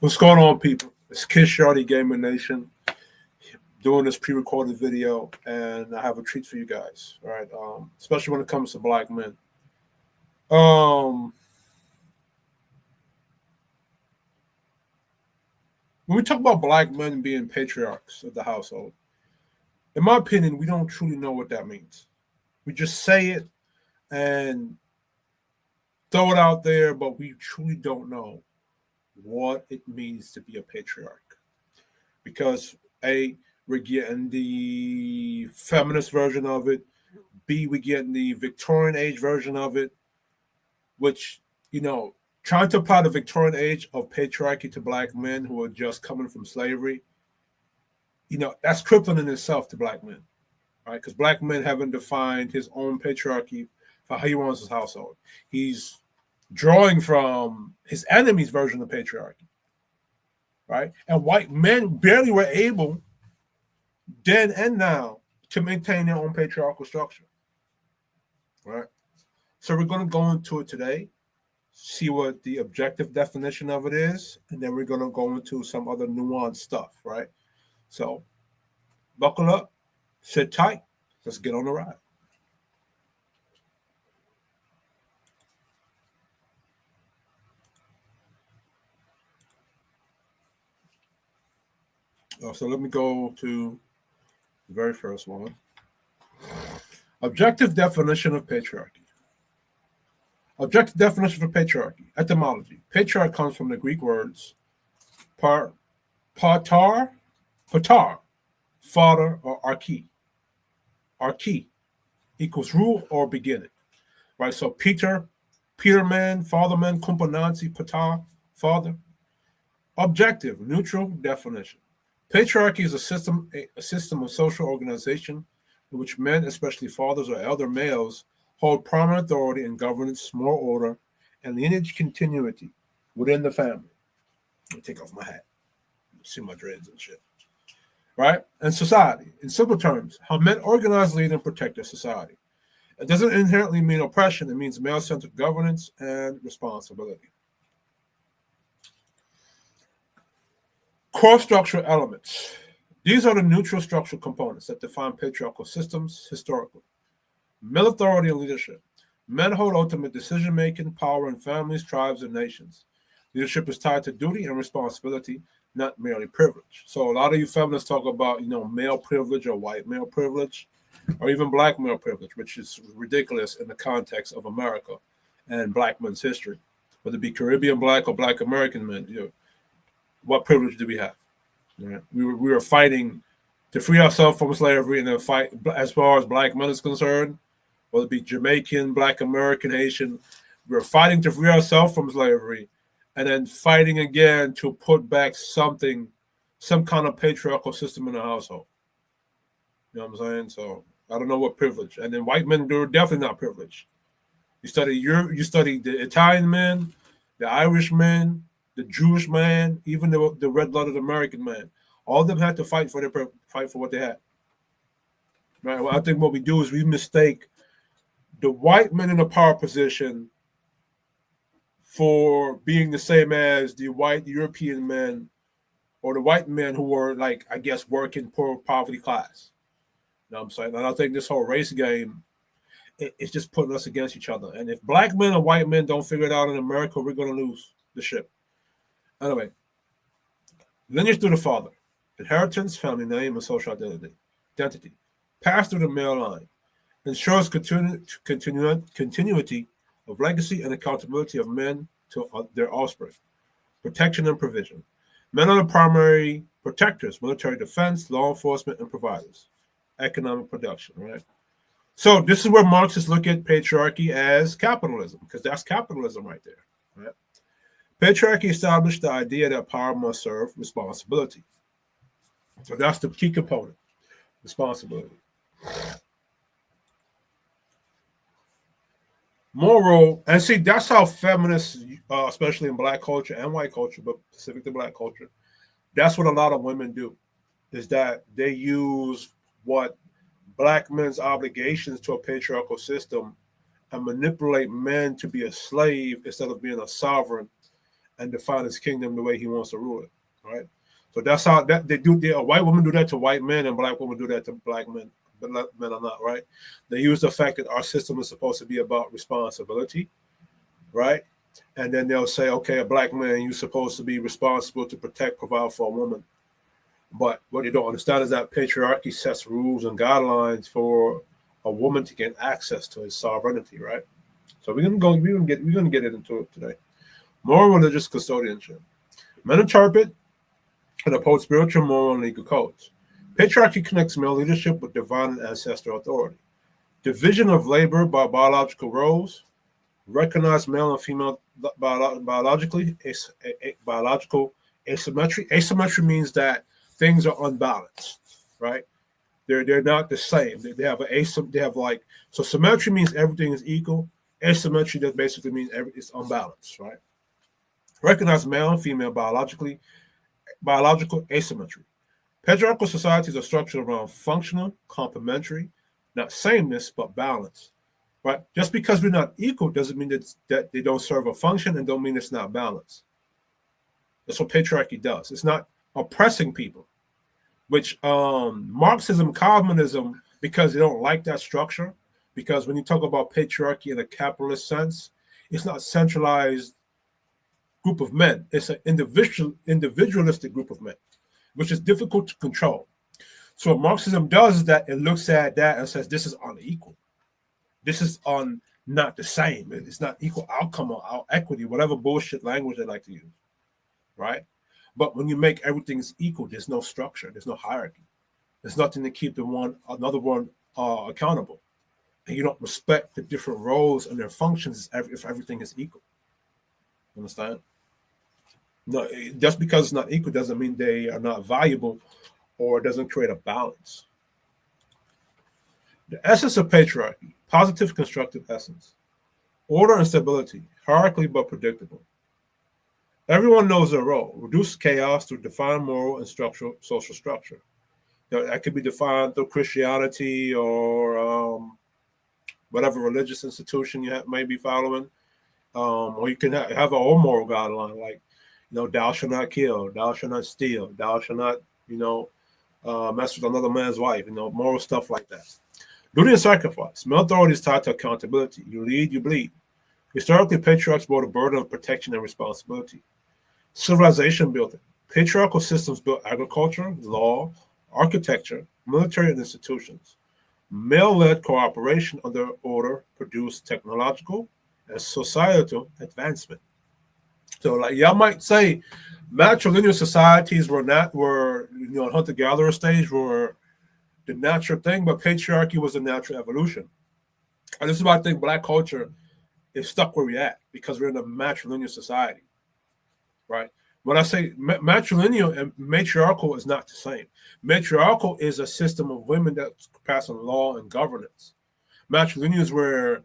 What's going on, people? It's Kid Shorty Gamer Nation doing this pre-recorded video, and I have a treat for you guys. All right, especially when it comes to black men. When we talk about black men being patriarchs of the household, in my opinion, we don't truly know what that means. We just say it and throw it out there, but we truly don't know what it means to be a patriarch. Because A, we're getting the feminist version of it. B, we're getting the Victorian age version of it, which, trying to apply the Victorian age of patriarchy to black men who are just coming from slavery, that's crippling in itself to black men, right? Because black men haven't defined his own patriarchy for how he runs his household. He's drawing from his enemy's version of patriarchy, right? And white men barely were able, then and now, to maintain their own patriarchal structure, right? So we're going to go into it today, see what the objective definition of it is, and then we're going to go into some other nuanced stuff, right? So buckle up, sit tight, let's get on the ride. So let me go to the very first one. Objective definition of patriarchy. Objective definition for patriarchy. Etymology. Patriarch comes from the Greek words patar, father, or archi. Archi equals rule or beginning, right? So Peterman, fatherman, kumpanansi, patar, father. Objective, neutral definition. Patriarchy is a system of social organization in which men, especially fathers or elder males, hold prominent authority in governance, moral order, and lineage continuity within the family. Let me take off my hat. See my dreads and shit. Right? And society. In simple terms, how men organize, lead, and protect their society. It doesn't inherently mean oppression. It means male-centered governance and responsibility. Core structural elements. These are the neutral structural components that define patriarchal systems historically. Male authority and leadership. Men hold ultimate decision-making power in families, tribes, and nations. Leadership is tied to duty and responsibility, not merely privilege. So a lot of you feminists talk about, male privilege or white male privilege, or even black male privilege, which is ridiculous in the context of America and black men's history. Whether it be Caribbean black or black American men, what privilege do we have? Right? We were fighting to free ourselves from slavery, and then fight as far as black men is concerned, whether it be Jamaican, black American, Haitian. We were fighting to free ourselves from slavery, and then fighting again to put back some kind of patriarchal system in the household. You know what I'm saying? So I don't know what privilege. And then white men, they're definitely not privileged. You study the Italian men, the Irish men, the Jewish man, even the red-blooded American man. All of them had to fight for what they had. Right? Well, I think what we do is we mistake the white men in a power position for being the same as the white European men or the white men who were, working poor poverty class. You know what I'm saying? And I think this whole race game, it's just putting us against each other. And if black men and white men don't figure it out in America, we're going to lose the ship. Anyway, lineage through the father. Inheritance, family name, and social identity. Passed through the male line. Ensures continuity of legacy and accountability of men to their offspring. Protection and provision. Men are the primary protectors, military defense, law enforcement, and providers. Economic production, right? So this is where Marxists look at patriarchy as capitalism, because that's capitalism right there, right? Patriarchy established the idea that power must serve responsibility. So that's the key component, responsibility. Moral, and see, that's how feminists, especially in black culture and white culture, but specific to black culture, that's what a lot of women do, is that they use what black men's obligations to a patriarchal system and manipulate men to be a slave instead of being a sovereign and define his kingdom the way he wants to rule it, right? So that's how that they do. White women do that to white men, and black women do that to black men. But men are not, right? They use the fact that our system is supposed to be about responsibility, right? And then they'll say, okay, a black man, you're supposed to be responsible to protect, provide for a woman. But what you don't understand is that patriarchy sets rules and guidelines for a woman to get access to his sovereignty, right? So we're gonna get into it today. Moral religious custodianship. Men interpret and uphold spiritual, moral, and legal codes. Patriarchy connects male leadership with divine and ancestral authority. Division of labor by biological roles. Recognize male and female biologically. Biological asymmetry. Asymmetry means that things are unbalanced, right? They're not the same. They have so symmetry means everything is equal. Asymmetry that basically means it's unbalanced, right? Recognize male and female biological asymmetry. Patriarchal societies are structured around functional, complementary, not sameness, but balance. Right? Just because we're not equal doesn't mean that they don't serve a function and don't mean it's not balanced. That's what patriarchy does. It's not oppressing people, which Marxism, communism, because they don't like that structure, because when you talk about patriarchy in a capitalist sense, it's not centralized group of men. It's an individualistic group of men, which is difficult to control. So what Marxism does is that it looks at that and says, this is unequal. This is not the same. It's not equal outcome or equity, whatever bullshit language they like to use, right? But when you make everything equal, there's no structure. There's no hierarchy. There's nothing to keep another one accountable. And you don't respect the different roles and their functions if everything is equal. You understand? No, just because it's not equal doesn't mean they are not valuable or it doesn't create a balance. The essence of patriarchy, positive constructive essence. Order and stability, hierarchically but predictable. Everyone knows their role. Reduce chaos through defined moral and structural social structure. That could be defined through Christianity or whatever religious institution you may be following. Or you can have a own moral guideline, like, thou shalt not kill, thou shalt not steal, thou shalt not, mess with another man's wife, moral stuff like that. Duty and sacrifice. Male authority is tied to accountability. You lead, you bleed. Historically, patriarchs bore the burden of protection and responsibility. Civilization building. Patriarchal systems built agriculture, law, architecture, military, and institutions. Male-led cooperation under order produced technological and societal advancement. So, like y'all might say, matrilineal societies were hunter-gatherer stage were the natural thing, but patriarchy was a natural evolution. And this is why I think Black culture is stuck where we're at, because we're in a matrilineal society, right? When I say matrilineal and matriarchal is not the same. Matriarchal is a system of women that pass on law and governance. Matrilineal is where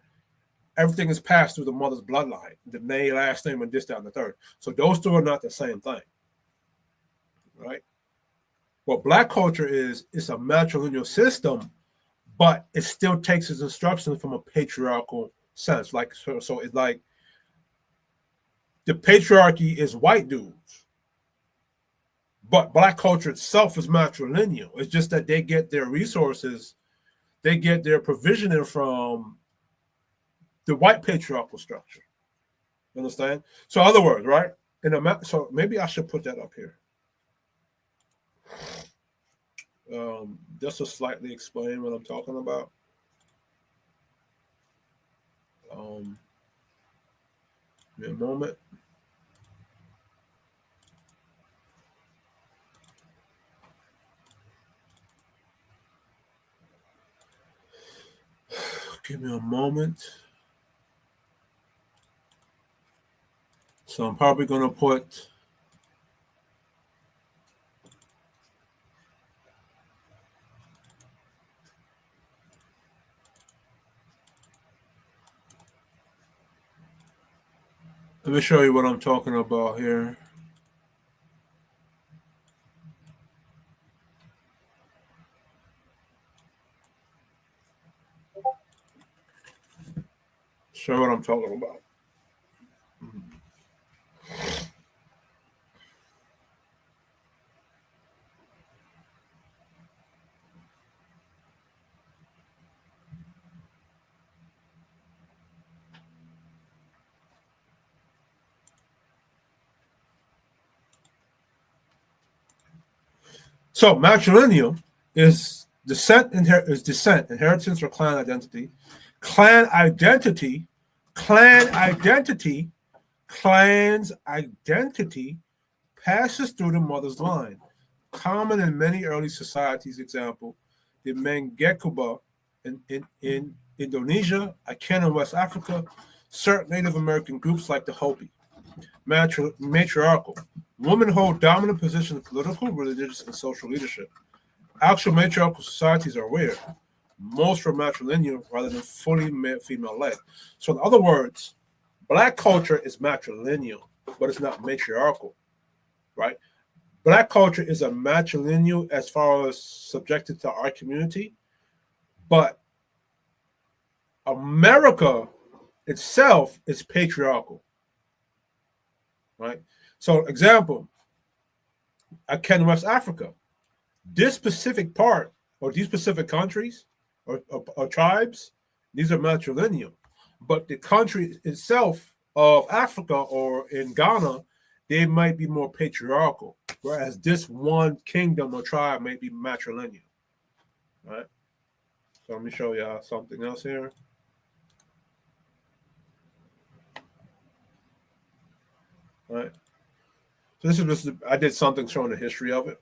everything is passed through the mother's bloodline, the name, last name, and this, that, and the third. So those two are not the same thing, right? What Black culture is a matrilineal system, but it still takes its instructions from a patriarchal sense. Like so it's like the patriarchy is white dudes, but Black culture itself is matrilineal. It's just that they get their resources, they get their provisioning from the white patriarchal structure. You understand? So, in other words, right? So maybe I should put that up here. Just to slightly explain what I'm talking about. Give me a moment. Give me a moment. So I'm probably going to put let me show you what I'm talking about here. Show what I'm talking about. So matrilineal is descent, inheritance, or clan identity. Clan identity, clan identity, clan's identity passes through the mother's line. Common in many early societies, example, the Mangekuba in Indonesia, Akan in West Africa, certain Native American groups like the Hopi. Matriarchal. Women hold dominant positions in political, religious, and social leadership. Actual matriarchal societies are rare. Most are matrilineal rather than fully female-led. So in other words, Black culture is matrilineal, but it's not matriarchal, right? Black culture is a matrilineal as far as subjected to our community, but America itself is patriarchal, right? So, example, Akan West Africa, this specific part or these specific countries or tribes, these are matrilineal, but the country itself of Africa or in Ghana, they might be more patriarchal, whereas this one kingdom or tribe may be matrilineal, right? So let me show y'all something else here. All right. So this is just, I did something showing the history of it.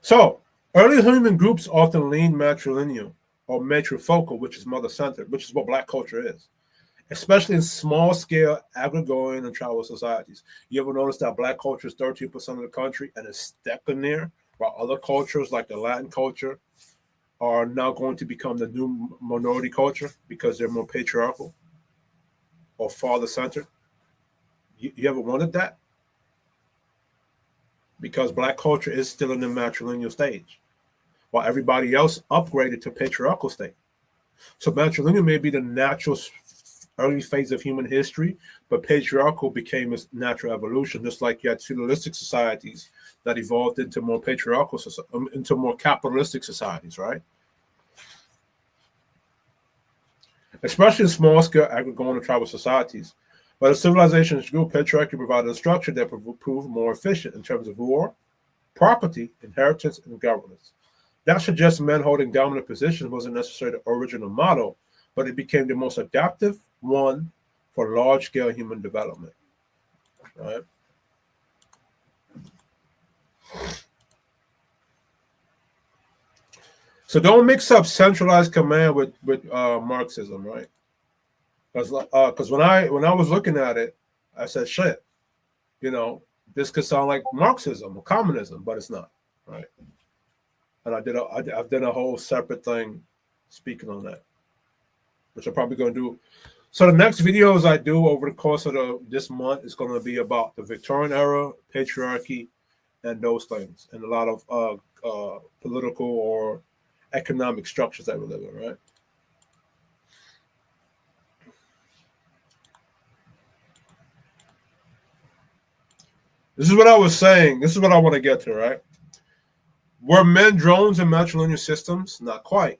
So early human groups often lean matrilineal or matrifocal, which is mother-centered, which is what Black culture is, especially in small-scale agrarian and tribal societies. You ever notice that Black culture is 13% of the country and it's stuck in there, while other cultures like the Latin culture are now going to become the new minority culture because they're more patriarchal or father-centered? You ever wondered that? Because Black culture is still in the matrilineal stage, while everybody else upgraded to patriarchal state. So matrilineal may be the natural early phase of human history, but patriarchal became its natural evolution, just like you had feudalistic societies that evolved into more patriarchal, into more capitalistic societies, right? Especially in small-scale agrarian and tribal societies. But as civilizations grew, patriarchy provided a structure that proved more efficient in terms of war, property, inheritance, and governance. That suggests men holding dominant positions wasn't necessarily the original model, but it became the most adaptive one for large-scale human development. Right? So don't mix up centralized command with Marxism, right? Because when I was looking at it, I said, shit, this could sound like Marxism or communism, but it's not, right? And I've done a whole separate thing speaking on that, which I'm probably going to do. So the next videos I do over the course of this month is going to be about the Victorian era, patriarchy, and those things, and a lot of political or economic structures that we live in, right? This is what I was saying. This is what I want to get to, right? Were men drones in matrilineal systems? Not quite.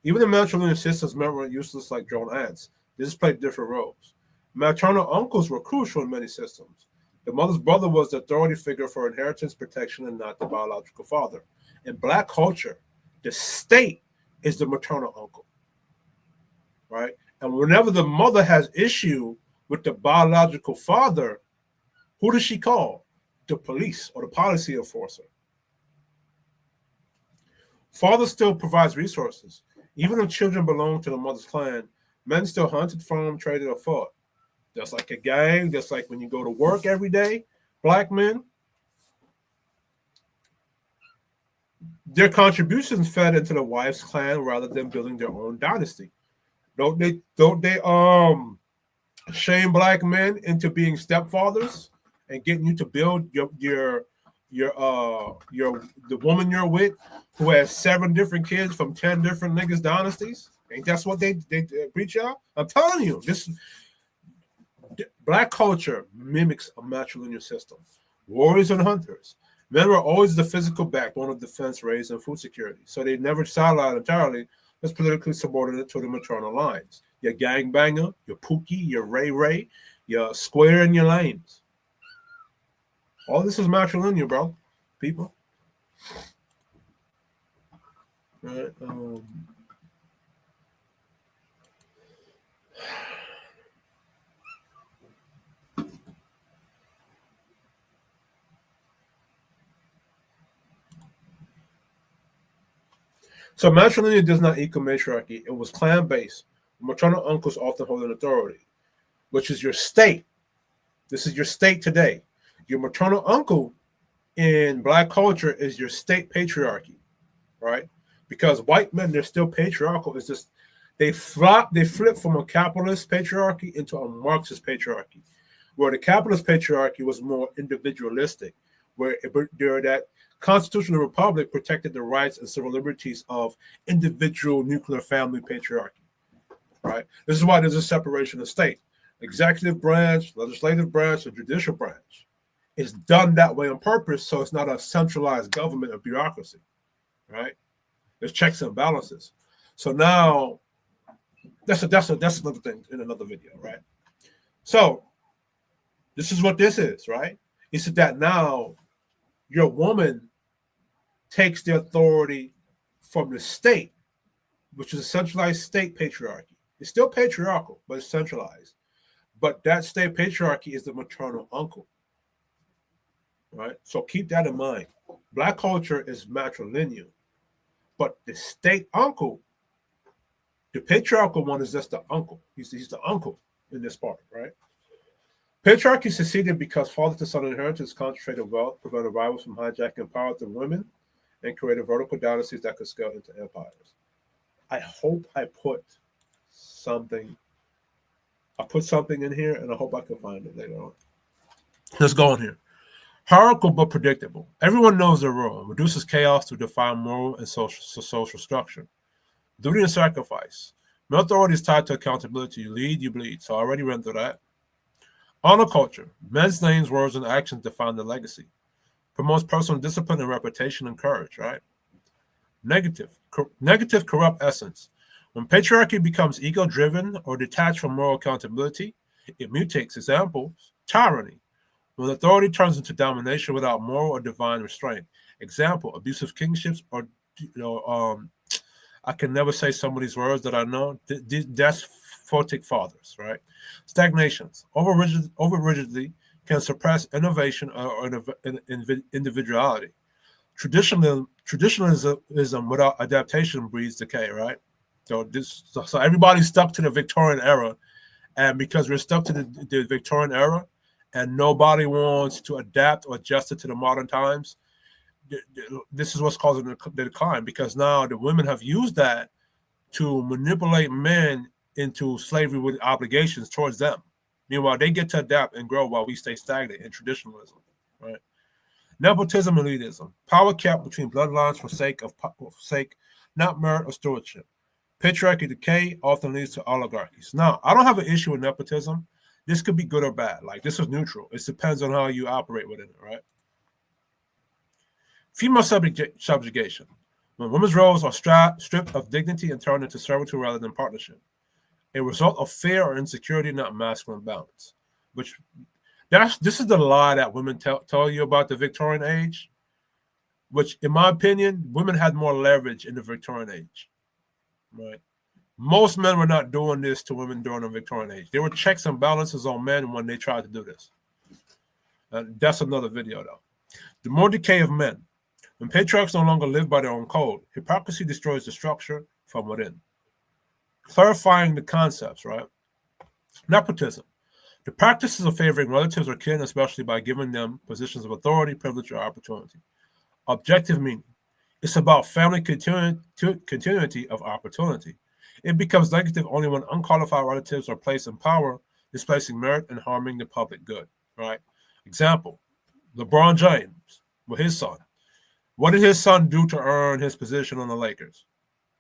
Even the matrilineal systems, men were useless like drone ants. They just played different roles. Maternal uncles were crucial in many systems. The mother's brother was the authority figure for inheritance protection and not the biological father. In Black culture, the state is the maternal uncle, right? And whenever the mother has issue with the biological father, who does she call? The police or the policy enforcer. Father still provides resources. Even if children belong to the mother's clan, men still hunted, farmed, traded, or fought. Just like a gang, just like when you go to work every day, Black men, their contributions fed into the wife's clan rather than building their own dynasty. Don't they shame Black men into being stepfathers and getting you to build the woman you're with who has 7 different kids from 10 different niggas dynasties? Ain't that's what they preach y'all? I'm telling you, this Black culture mimics a matrilineal system. Warriors and hunters. Men were always the physical backbone of defense, raise, and food security. So they never sidelined entirely, is politically subordinate to the maternal lines. Your gangbanger, your Pookie, your Ray Ray, your square in your lanes. All this is matrilineal, bro. People. Right? So matrilineal does not equal matriarchy. It was clan-based. Maternal uncles often hold an authority, which is your state. This is your state today. Your maternal uncle in Black culture is your state patriarchy, right? Because white men, they're still patriarchal. It's just they flip from a capitalist patriarchy into a Marxist patriarchy, where the capitalist patriarchy was more individualistic, where that constitutional republic protected the rights and civil liberties of individual nuclear family patriarchy, right? This is why there's a separation of state. Executive branch, legislative branch, and judicial branch. It's done that way on purpose, so it's not a centralized government or bureaucracy, right? There's checks and balances. So now, that's another thing in another video, right? So this is what this is, right? It's that now your woman takes the authority from the state, which is a centralized state patriarchy. It's still patriarchal, but it's centralized. But that state patriarchy is the maternal uncle, right? So keep that in mind. Black culture is matrilineal, but the state uncle, the patriarchal one, is just the uncle. He's the uncle in this part, right? Patriarchy succeeded because father-to-son inheritance concentrated wealth, prevented rivals from hijacking power through women, and created vertical dynasties that could scale into empires. I hope I put something in here, and I hope I can find it later on. Let's go on here. Hierarchical but predictable. Everyone knows their role. Reduces chaos to define moral and social structure. Duty and sacrifice. Male authority is tied to accountability. You lead, you bleed. So I already went through that. Honor culture. Men's names, words, and actions define the legacy. Promotes personal discipline and reputation and courage, right? Negative corrupt essence. When patriarchy becomes ego-driven or detached from moral accountability, it mutates. Examples, tyranny. When authority turns into domination without moral or divine restraint. Example, abusive kingships, or I can never say some of these words that I know. Despotic fathers, right? Stagnations. Over rigidly can suppress innovation or individuality. Traditionalism without adaptation breeds decay, right? So everybody's stuck to the Victorian era, and because we're stuck to the Victorian era, and nobody wants to adapt or adjust it to the modern times, this is what's causing the decline. Because now the women have used that to manipulate men into slavery with obligations towards them. Meanwhile, they get to adapt and grow while we stay stagnant in traditionalism, right? Nepotism and elitism. Power kept between bloodlines for sake, not merit or stewardship. Patriarchy decay often leads to oligarchies. Now, I don't have an issue with nepotism. This could be good or bad. Like, this is neutral. It depends on how you operate within it, right? Female subjugation. When women's roles are stripped of dignity and turned into servitude rather than partnership. A result of fear or insecurity, not masculine balance. This is the lie that women tell you about the Victorian age, which, in my opinion, women had more leverage in the Victorian age, right? Most men were not doing this to women during the Victorian age. There were checks and balances on men when they tried to do this. That's another video, though. The more decay of men. When patriarchs no longer live by their own code, hypocrisy destroys the structure from within. Clarifying the concepts, right? Nepotism. The practices of favoring relatives or kin, especially by giving them positions of authority, privilege, or opportunity. Objective meaning. It's about family continuity of opportunity. It becomes negative only when unqualified relatives are placed in power, displacing merit and harming the public good, right? Example, LeBron James with his son. What did his son do to earn his position on the Lakers?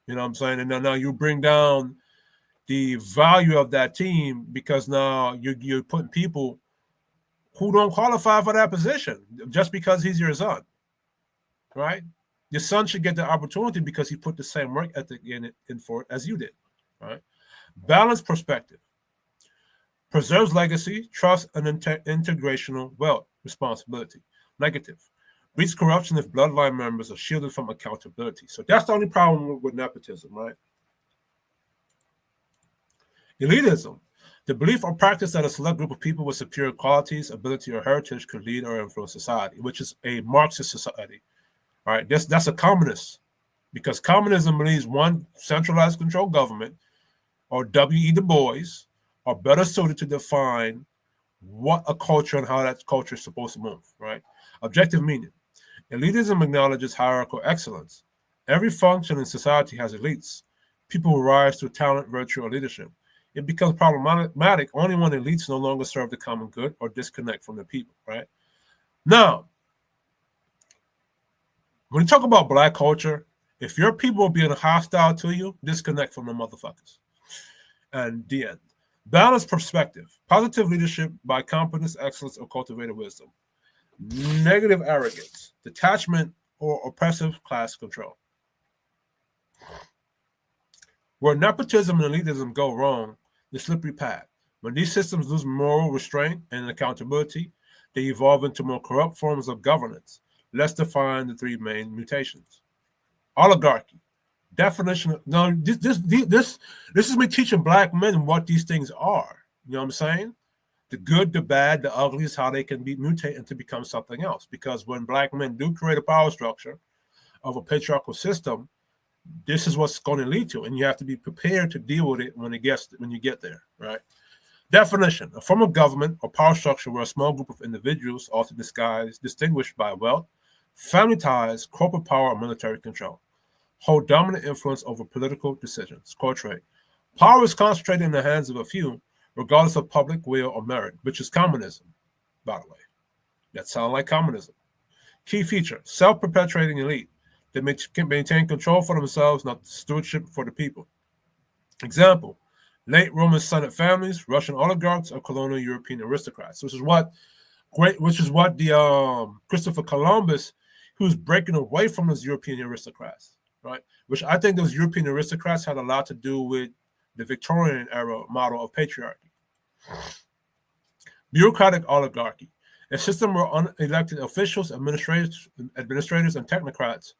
You know what I'm saying? And now you bring down the value of that team because now you're putting people who don't qualify for that position just because he's your son, right? Your son should get the opportunity because he put the same work ethic in for it as you did, right? Balanced perspective. Preserves legacy, trust, and integrational wealth responsibility. Negative. Breeds corruption if bloodline members are shielded from accountability. So that's the only problem with nepotism, right? Elitism. The belief or practice that a select group of people with superior qualities, ability, or heritage could lead or influence society, which is a Marxist society. All right, that's a communist, because communism believes one centralized control government, or W.E. Du Bois, are better suited to define what a culture and how that culture is supposed to move, right? Objective meaning. Elitism acknowledges hierarchical excellence. Every function in society has elites, people who rise through talent, virtue, or leadership. It becomes problematic only when elites no longer serve the common good or disconnect from the people, right? Now, when you talk about Black culture, if your people are being hostile to you, disconnect from the motherfuckers. And the end. Balanced perspective. Positive leadership by competence, excellence, or cultivated wisdom. Negative arrogance. Detachment or oppressive class control. Where nepotism and elitism go wrong, the slippery path. When these systems lose moral restraint and accountability, they evolve into more corrupt forms of governance. Let's define the three main mutations. Oligarchy. Definition. No, this is me teaching Black men what these things are. You know what I'm saying? The good, the bad, the ugly is how they can be mutated to become something else. Because when Black men do create a power structure of a patriarchal system, this is what's going to lead to, and you have to be prepared to deal with it when you get there, right? Definition: a form of government or power structure where a small group of individuals, often distinguished by wealth, family ties, corporate power, or military control, hold dominant influence over political decisions. Core trait: power is concentrated in the hands of a few, regardless of public will or merit, which is communism, by the way. That sounds like communism. Key feature: self-perpetuating elite. They can maintain control for themselves, not stewardship for the people. Example: late Roman Senate families, Russian oligarchs, or colonial European aristocrats. Which is what the Christopher Columbus, who's breaking away from those European aristocrats, right? Which I think those European aristocrats had a lot to do with the Victorian era model of patriarchy. Bureaucratic oligarchy, a system where unelected officials, administrators, and technocrats,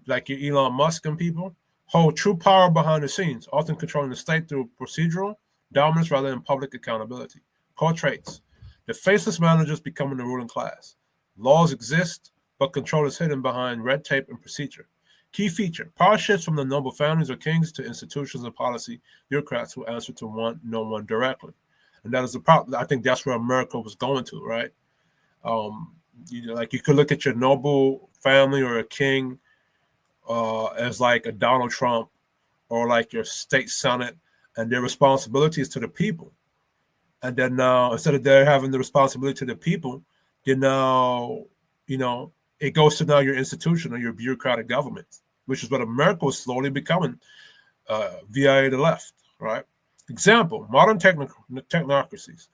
like your Elon Musk and people, hold true power behind the scenes, often controlling the state through procedural dominance rather than public accountability. Core traits: the faceless managers becoming the ruling class. Laws exist, but control is hidden behind red tape and procedure. Key feature: power shifts from the noble families or kings to institutions and policy bureaucrats who answer to no one directly. And that is the problem. I think that's where America was going to, right? Like you could look at your noble family or a king as like a Donald Trump or like your state senate, and their responsibility is to the people. And then now, instead of they're having the responsibility to the people, then now, it goes to now your institution or your bureaucratic government, which is what America was slowly becoming via the left, right? Example: modern technocracies,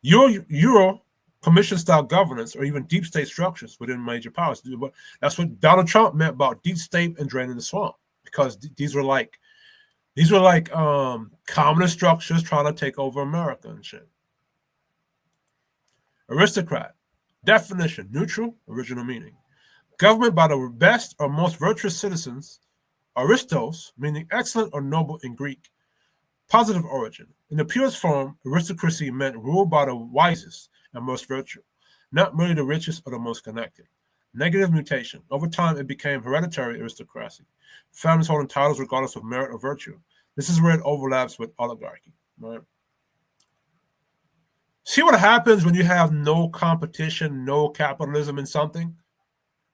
Euro commission-style governance, or even deep state structures within major powers. That's what Donald Trump meant about deep state and draining the swamp, because these were like communist structures trying to take over America and shit. Aristocrat. Definition: neutral, original meaning. Government by the best or most virtuous citizens. Aristos, meaning excellent or noble in Greek. Positive origin. In the purest form, aristocracy meant ruled by the wisest and most virtuous, not merely the richest or the most connected. Negative mutation. Over time, it became hereditary aristocracy. Families holding titles regardless of merit or virtue. This is where it overlaps with oligarchy, right? See what happens when you have no competition, no capitalism in something?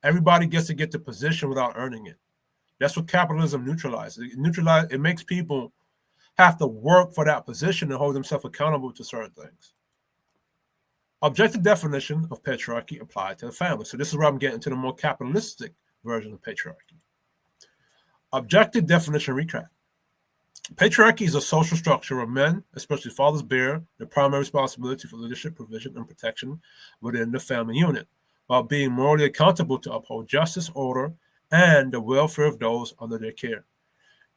Everybody gets to get the position without earning it. That's what capitalism neutralizes. It makes people have to work for that position and hold themselves accountable to certain things. Objective definition of patriarchy applied to the family. So this is where I'm getting to the more capitalistic version of patriarchy. Objective definition recap. Patriarchy is a social structure where men, especially fathers, bear the primary responsibility for leadership, provision, and protection within the family unit, while being morally accountable to uphold justice, order, and the welfare of those under their care.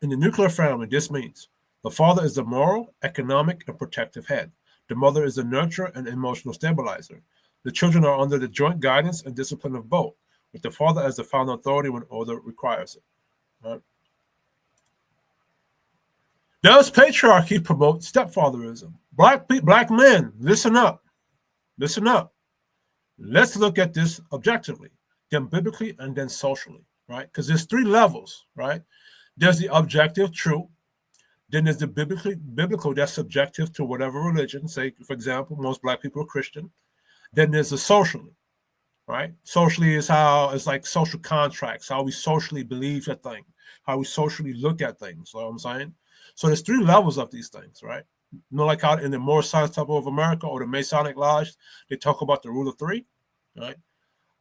In the nuclear family, this means the father is the moral, economic, and protective head. The mother is the nurturer and emotional stabilizer. The children are under the joint guidance and discipline of both, with the father as the final authority when order requires it. Right? Does patriarchy promote stepfatherism? Black men, listen up. Listen up. Let's look at this objectively, then biblically, and then socially, right? Because there's three levels, right? There's the objective, true. Then there's the biblical that's subjective to whatever religion. Say, for example, most Black people are Christian. Then there's the socially, right? Socially is how it's like social contracts, how we socially believe a thing, how we socially look at things. You know what I'm saying? So there's three levels of these things, right? You know, like how in the Moorish Science Temple of America or the Masonic Lodge, they talk about the rule of three, right?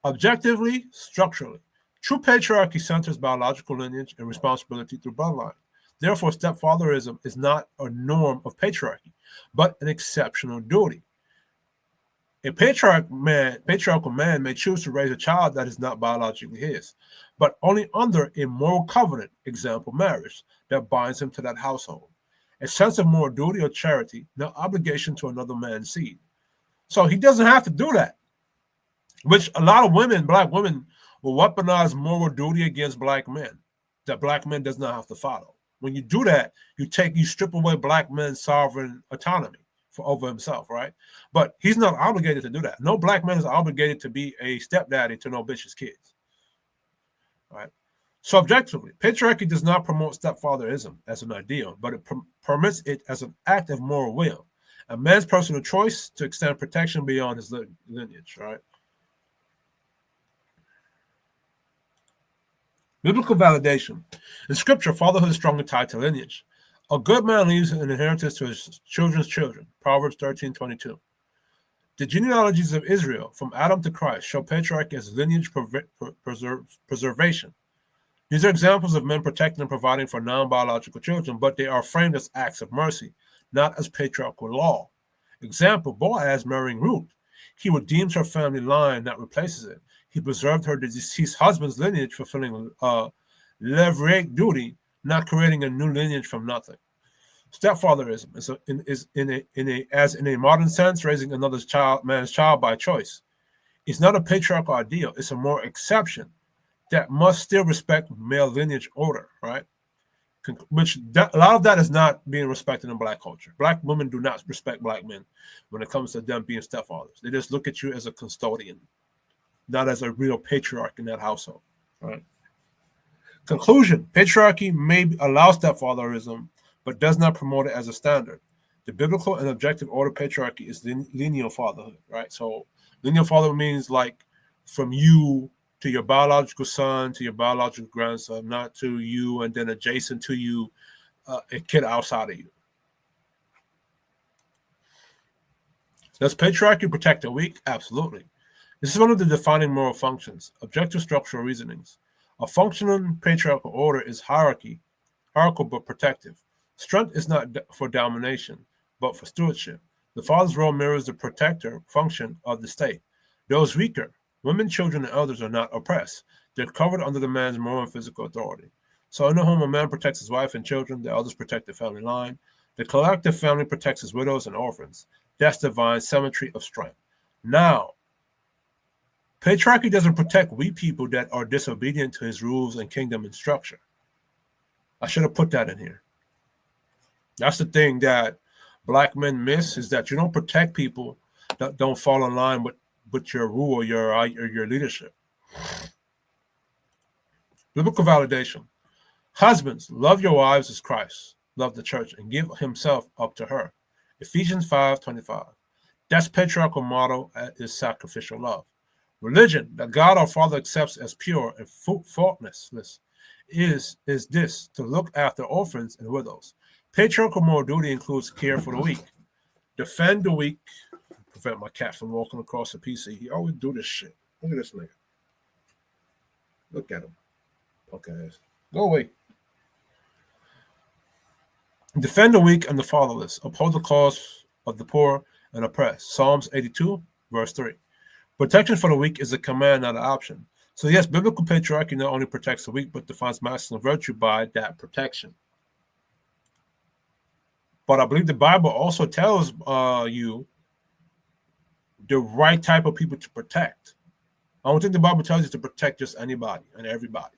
Objectively, structurally. True patriarchy centers biological lineage and responsibility through bloodline. Therefore, stepfatherism is not a norm of patriarchy, but an exceptional duty. A patriarchal man may choose to raise a child that is not biologically his, but only under a moral covenant, example, marriage, that binds him to that household. A sense of moral duty or charity, no obligation to another man's seed. So he doesn't have to do that, which a lot of women, Black women, will weaponize moral duty against Black men that Black men does not have to follow. When you do that, you strip away Black men's sovereign autonomy over himself, right? But he's not obligated to do that. No Black man is obligated to be a stepdaddy to no bitch's kids, right? So objectively, patriarchy does not promote stepfatherism as an ideal, but it permits it as an act of moral will, a man's personal choice to extend protection beyond his lineage, right? Biblical validation. In Scripture, fatherhood is strongly tied to lineage. A good man leaves an inheritance to his children's children. Proverbs 13:22. The genealogies of Israel, from Adam to Christ, show patriarchy as lineage preservation. These are examples of men protecting and providing for non-biological children, but they are framed as acts of mercy, not as patriarchal law. Example, Boaz marrying Ruth. He redeems her family line, not replaces it. He preserved her deceased husband's lineage, fulfilling levirate duty, not creating a new lineage from nothing. Stepfatherism is in a modern sense, raising another man's child by choice. It's not a patriarchal ideal. It's a moral exception that must still respect male lineage order, right? A lot of that is not being respected in Black culture. Black women do not respect Black men when it comes to them being stepfathers. They just look at you as a custodian, not as a real patriarch in that household, right? Conclusion: patriarchy may allow stepfatherism, but does not promote it as a standard. The biblical and objective order of patriarchy is lineal fatherhood, right? So lineal fatherhood means like from you to your biological son to your biological grandson, not to you and then adjacent to you, a kid outside of you. Does patriarchy protect the weak? Absolutely. This is one of the defining moral functions, objective structural reasonings. A functioning patriarchal order is hierarchical but protective. Strength is not for domination, but for stewardship. The father's role mirrors the protector function of the state. Those weaker, women, children, and elders, are not oppressed. They're covered under the man's moral and physical authority. So in the home, a man protects his wife and children. The elders protect the family line. The collective family protects his widows and orphans. That's divine symmetry of strength. Now, patriarchy doesn't protect weak people that are disobedient to his rules and kingdom and structure. I should have put that in here. That's the thing that Black men miss, is that you don't protect people that don't fall in line with your rule or your leadership. Biblical validation. Husbands, love your wives as Christ loved the church and give himself up to her. Ephesians 5:25. That's patriarchal model is sacrificial love. Religion that God our Father accepts as pure and faultless is this: to look after orphans and widows. Patriarchal moral duty includes care for the weak. Defend the weak. Prevent my cat from walking across the PC. He always do this shit. Look at this nigga. Look at him. Okay. Go away. Defend the weak and the fatherless. Uphold the cause of the poor and oppressed. Psalms 82, verse 3. Protection for the weak is a command, not an option. So yes, biblical patriarchy not only protects the weak, but defines masculine virtue by that protection. But I believe the Bible also tells you the right type of people to protect. I don't think the Bible tells you to protect just anybody and everybody.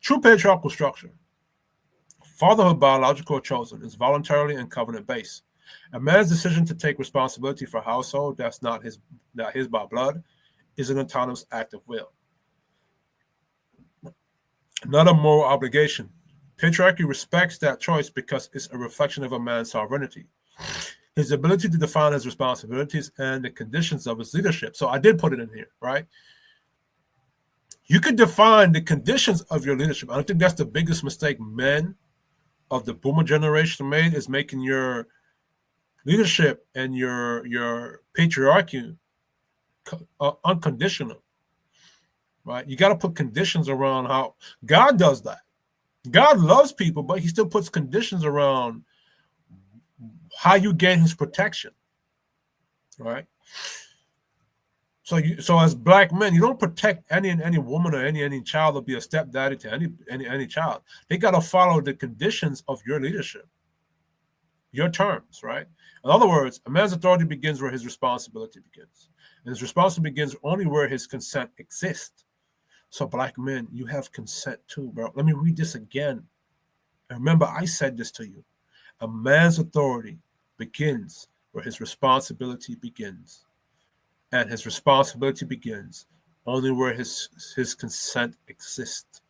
True patriarchal structure. Fatherhood, biological or chosen, is voluntarily and covenant-based. A man's decision to take responsibility for a household that's not his by blood is an autonomous act of will, not a moral obligation. Patriarchy respects that choice because it's a reflection of a man's sovereignty, his ability to define his responsibilities and the conditions of his leadership. So I did put it in here, right? You could define the conditions of your leadership. I think that's the biggest mistake men of the boomer generation made, is making your leadership and your patriarchy unconditional, right? You got to put conditions around how God does that. God loves people, but he still puts conditions around how you gain his protection, right? So as black men, you don't protect any woman or any child or be a stepdaddy to any child. They got to follow the conditions of your leadership, your terms, right? In other words, a man's authority begins where his responsibility begins. And his responsibility begins only where his consent exists. So black men, you have consent too, bro. Let me read this again. And remember, I said this to you. A man's authority begins where his responsibility begins. And his responsibility begins only where his consent exists.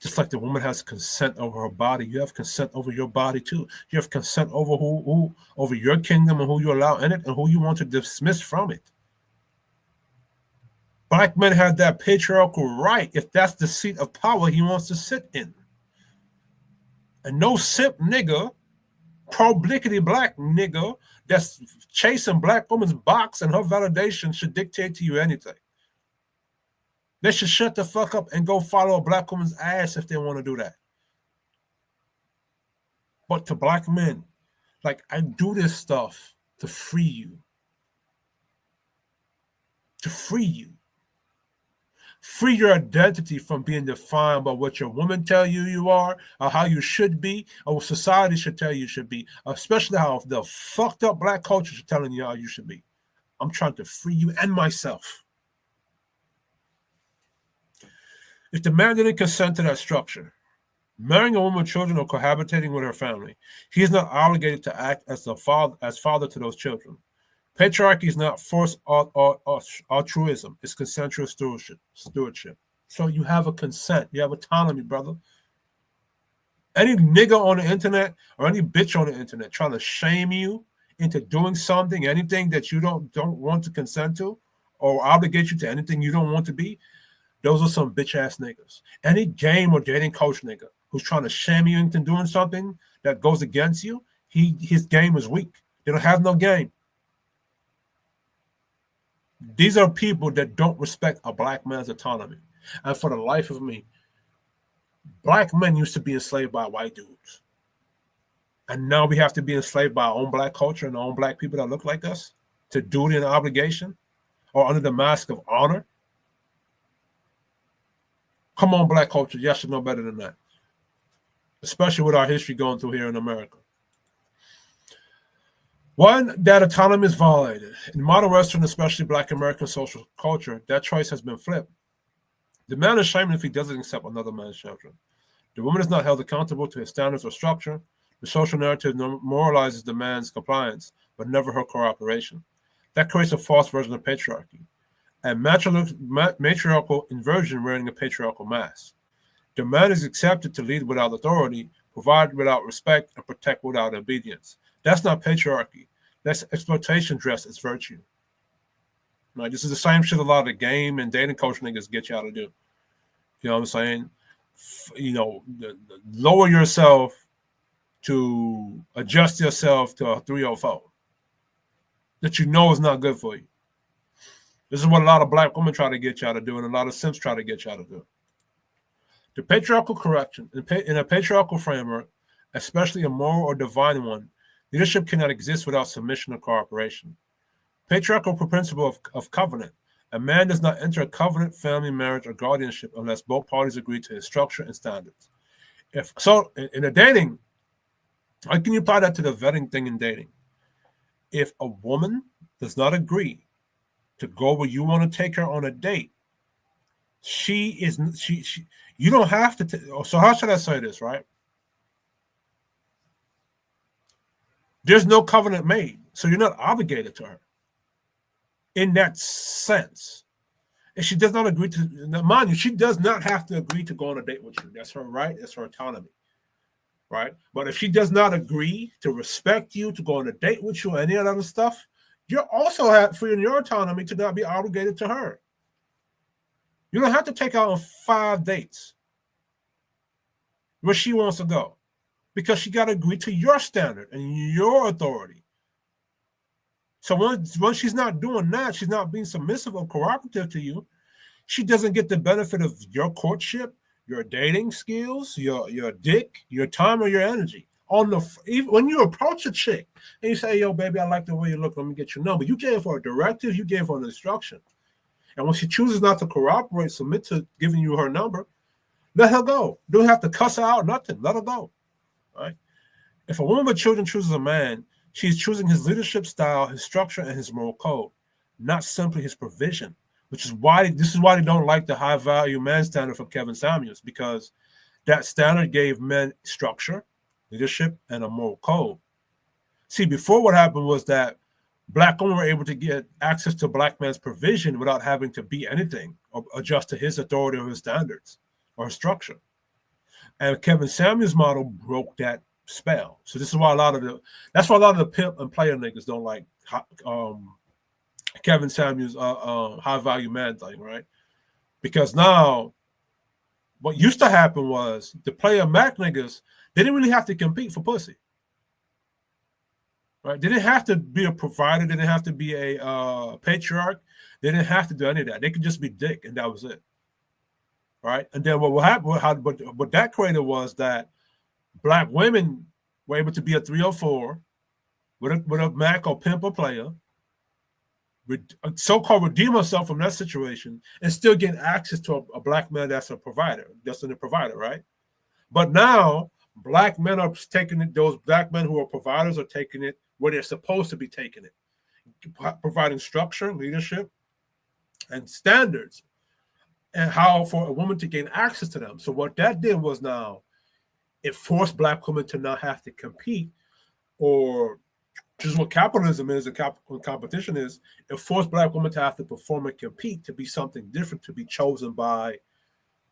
Just like the woman has consent over her body, you have consent over your body too. You have consent over who over your kingdom and who you allow in it and who you want to dismiss from it. Black men have that patriarchal right if that's the seat of power he wants to sit in. And no simp nigga, pro-blickety black nigga that's chasing black woman's box and her validation should dictate to you anything. They should shut the fuck up and go follow a black woman's ass if they want to do that. But to black men, like, I do this stuff to free you. To free you. Free your identity from being defined by what your woman tell you are, or how you should be, or what society should tell you should be, especially how the fucked up black culture is telling you how you should be. I'm trying to free you and myself. If the man didn't consent to that structure, marrying a woman with children or cohabitating with her family, he is not obligated to act as father to those children. Patriarchy is not forced altruism. It's consensual stewardship. So you have a consent. You have autonomy, brother. Any nigga on the internet or any bitch on the internet trying to shame you into doing something, anything that you don't want to consent to, or obligate you to anything you don't want to be, those are some bitch-ass niggas. Any game or dating coach nigga who's trying to shame you into doing something that goes against you, his game is weak. They don't have no game. These are people that don't respect a black man's autonomy. And for the life of me, black men used to be enslaved by white dudes. And now we have to be enslaved by our own black culture and our own black people that look like us to duty and obligation or under the mask of honor. Come on, black culture. You should know better than that. Especially with our history going through here in America. One, that autonomy is violated. In modern Western, especially black American social culture, that choice has been flipped. The man is shamed if he doesn't accept another man's children. The woman is not held accountable to his standards or structure. The social narrative moralizes the man's compliance, but never her cooperation. That creates a false version of patriarchy, and matriarchal inversion wearing a patriarchal mask. The man is accepted to lead without authority, provide without respect, and protect without obedience. That's not patriarchy. That's exploitation dressed as virtue. Right? This is the same shit a lot of the game and dating coach niggas get y'all to do. You know what I'm saying? Lower yourself to adjust yourself to a 304 that you know is not good for you. This is what a lot of black women try to get y'all to do, and a lot of simps try to get y'all to do. The patriarchal correction, in a patriarchal framework, especially a moral or divine one, leadership cannot exist without submission or cooperation. Patriarchal principle of covenant. A man does not enter a covenant, family, marriage, or guardianship unless both parties agree to his structure and standards. If so, in a dating, how can you apply that to the vetting thing in dating? If a woman does not agree to go where you want to take her on a date, she you don't have to. So how should I say this, right? There's no covenant made, so you're not obligated to her in that sense. If she does not agree to, now mind you, she does not have to agree to go on a date with you. That's her right. That's her autonomy, right? But if she does not agree to respect you, to go on a date with you, or any other stuff, you're also free in your autonomy to not be obligated to her. You don't have to take her on 5 dates where she wants to go, because she got to agree to your standard and your authority. So once she's not doing that, she's not being submissive or cooperative to you, she doesn't get the benefit of your courtship, your dating skills, your dick, your time, or your energy. Even when you approach a chick and you say, yo, baby, I like the way you look, let me get your number. You gave her a directive, you gave her an instruction. And when she chooses not to cooperate, submit to giving you her number, let her go. Don't have to cuss her out, nothing. Let her go. Right? If a woman with children chooses a man, she's choosing his leadership style, his structure, and his moral code, not simply his provision. Which is why they don't like the high value man standard from Kevin Samuels, because that standard gave men structure, leadership, and a moral code. See, before, what happened was that Black women were able to get access to Black man's provision without having to be anything or adjust to his authority or his standards or his structure. And Kevin Samuels' model broke that spell. So this is why that's why a lot of the pimp and player niggas don't like Kevin Samuels' high value man thing, right? Because now, what used to happen was the player Mac niggas, they didn't really have to compete for pussy, right? They didn't have to be a provider. They didn't have to be a patriarch. They didn't have to do any of that. They could just be dick, and that was it, right? And then what happened? What that created was that Black women were able to be a 304 with a Mac or pimp or player, so-called redeem herself from that situation, and still get access to a Black man that's a provider, right? But now Black men are taking it, those Black men who are providers are taking it where they're supposed to be taking it, providing structure, leadership, and standards, and how for a woman to gain access to them. So what that did was now it forced Black women to not have to compete, or which is what capitalism is and competition is. It forced Black women to have to perform and compete to be something different, to be chosen by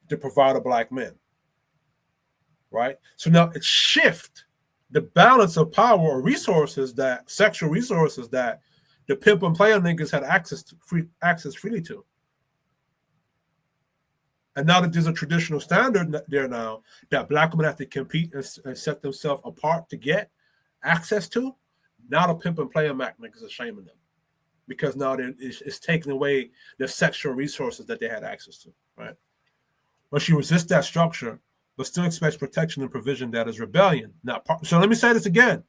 the provider Black men, right? So now it shifts the balance of power or resources, that sexual resources that the pimp and player niggas had access freely to. And now that there's a traditional standard there now that Black women have to compete and set themselves apart to get access to, now the pimp and player Mac niggas are shaming them, because now it's taking away the sexual resources that they had access to, right? But she resists that structure, but still expects protection and provision. That is rebellion. So let me say this again.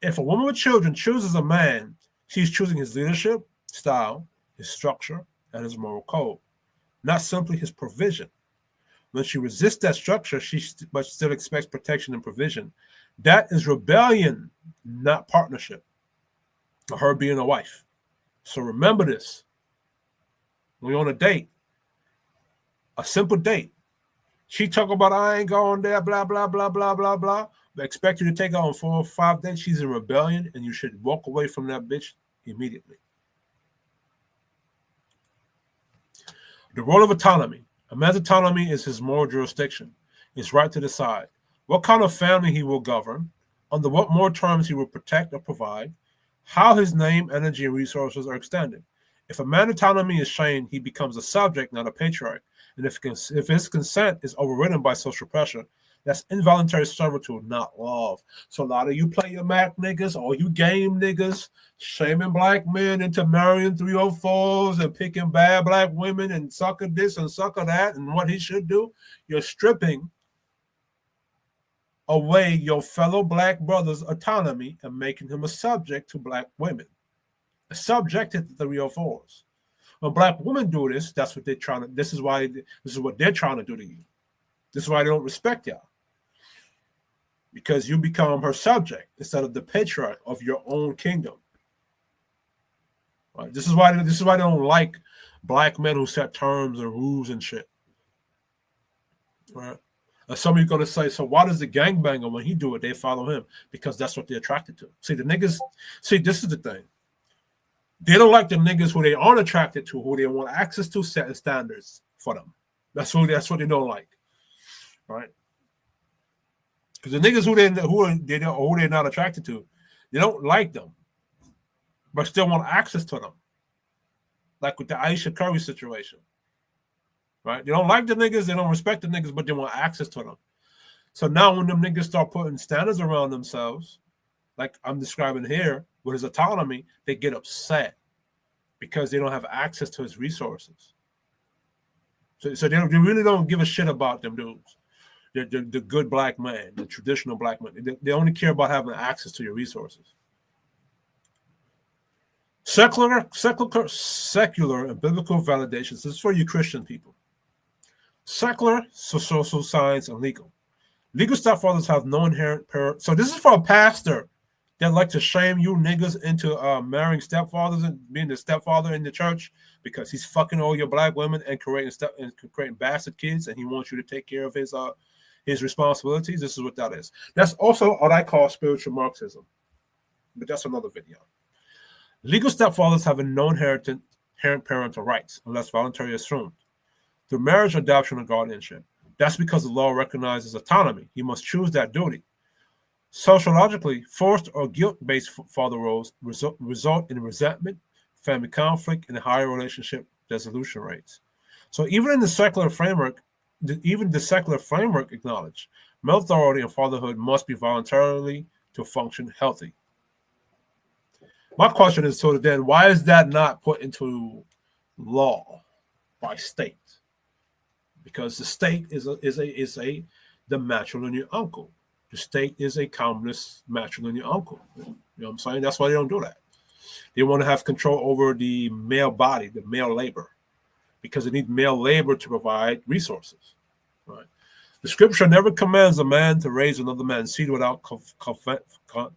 If a woman with children chooses a man, she's choosing his leadership style, his structure, and his moral code, not simply his provision. When she resists that structure, but still expects protection and provision. That is rebellion, not partnership, or her being a wife. So remember this. When you're on a date, a simple date, she talk about, I ain't going there, blah, blah, blah, blah, blah, blah. But expect you to take her on 4 or 5 dates. She's in rebellion, and you should walk away from that bitch immediately. The role of autonomy. A man's autonomy is his moral jurisdiction, his right to decide what kind of family he will govern, under what moral terms he will protect or provide, how his name, energy, and resources are extended. If a man's autonomy is shamed, he becomes a subject, not a patriarch. And if his consent is overridden by social pressure, that's involuntary servitude, not love. So a lot of you player Mac niggas, or you game niggas, shaming Black men into marrying 304s and picking bad Black women and sucker this and sucker that and what he should do, you're stripping away your fellow Black brother's autonomy and making him a subject to Black women, subjected to 304s. When black women do this, that's what they're trying to. This is what they're trying to do to you. This is why they don't respect y'all, because you become her subject instead of the patriarch of your own kingdom. Right? This is why they don't like black men who set terms and rules and shit. Right? And some of you are gonna say, so why does the gangbanger, when he do it, they follow him? Because that's what they're attracted to. See, the niggas. See, this is the thing. They don't like the niggas who they aren't attracted to, who they want access to, setting standards for them. That's what they don't like, right? Because the niggas who they're not attracted to, they don't like them, but still want access to them. Like with the Aisha Curry situation, right? They don't like the niggas, they don't respect the niggas, but they want access to them. So now when them niggas start putting standards around themselves, like I'm describing here, with his autonomy, they get upset because they don't have access to his resources. So they really don't give a shit about them dudes. The good black man, the traditional black man. They only care about having access to your resources. Secular and biblical validations. This is for you Christian people. Secular, social science, and legal. Legal stepfathers have no inherent parent. So this is for a pastor that like to shame you niggas into marrying stepfathers and being the stepfather in the church because he's fucking all your black women and creating bastard kids, and he wants you to take care of his responsibilities. This is what that is. That's also what I call spiritual Marxism, but that's another video. Legal stepfathers have no inherent parental rights unless voluntarily assumed through marriage, adoption, or guardianship. That's because the law recognizes autonomy. You must choose that duty. Sociologically, forced or guilt-based father roles result in resentment, family conflict, and higher relationship dissolution rates. So even in the secular framework, acknowledge male authority and fatherhood must be voluntarily to function healthy. My question is, so then why is that not put into law by state? Because the state is the matrilineal uncle. The state is a communist matrilineal uncle. You know what I'm saying? That's why they don't do that. They want to have control over the male body, the male labor, because they need male labor to provide resources. Right? The scripture never commands a man to raise another man's seed without covenantal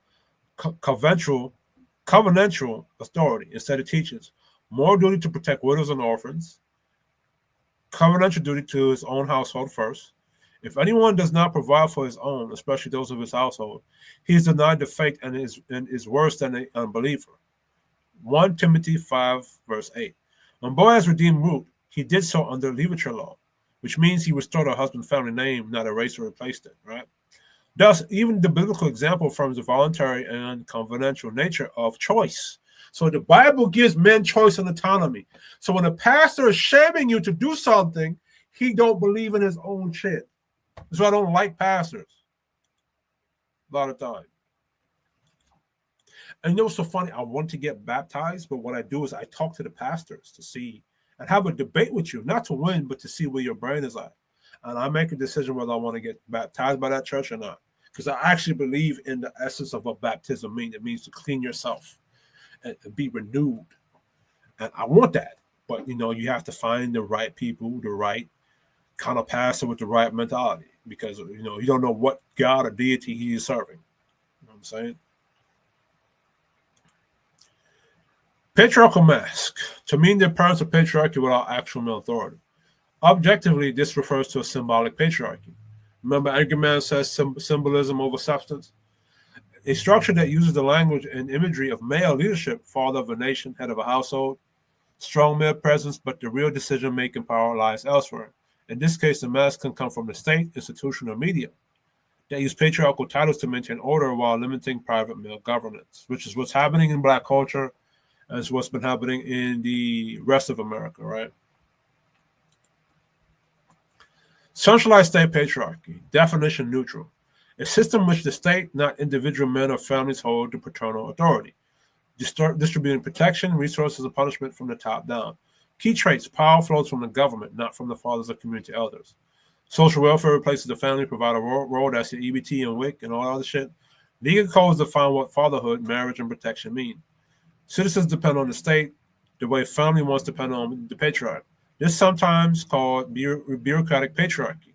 authority. Instead, it teaches moral duty to protect widows and orphans, covenantal duty to his own household first. If anyone does not provide for his own, especially those of his household, he is denied the faith and is worse than an unbeliever. 1 Timothy 5, verse 8. When Boaz redeemed Ruth, he did so under levirate law, which means he restored her husband's family name, not erased or replaced it, right? Thus, even the biblical example affirms the voluntary and covenantal nature of choice. So the Bible gives men choice and autonomy. So when a pastor is shaming you to do something, he don't believe in his own shit. That's why I don't like pastors a lot of time. And you know what's so funny? I want to get baptized, but what I do is I talk to the pastors to see and have a debate with you, not to win, but to see where your brain is at. And I make a decision whether I want to get baptized by that church or not. Because I actually believe in the essence of what baptism means. It means to clean yourself and be renewed. And I want that. But, you have to find the right people, the right kind of pastor with the right mentality. Because, you don't know what God or deity he is serving. You know what I'm saying? Patriarchal mask. To mean the appearance of patriarchy without actual male authority. Objectively, this refers to a symbolic patriarchy. Remember, Anchorman says symbolism over substance. A structure that uses the language and imagery of male leadership, father of a nation, head of a household, strong male presence, but the real decision-making power lies elsewhere. In this case, the mask can come from the state, institution, or media that use patriarchal titles to maintain order while limiting private male governance, which is what's happening in Black culture, as what's been happening in the rest of America, right? Centralized state patriarchy, definition neutral. A system in which the state, not individual men or families, hold the paternal authority, distributing protection, resources, and punishment from the top down. Key traits: power flows from the government, not from the fathers or community elders. Social welfare replaces the family, provide a role, that's the EBT and WIC and all that other shit. Legal codes define what fatherhood, marriage, and protection mean. Citizens depend on the state. the way family once depended on the patriarch. This is sometimes called bureaucratic patriarchy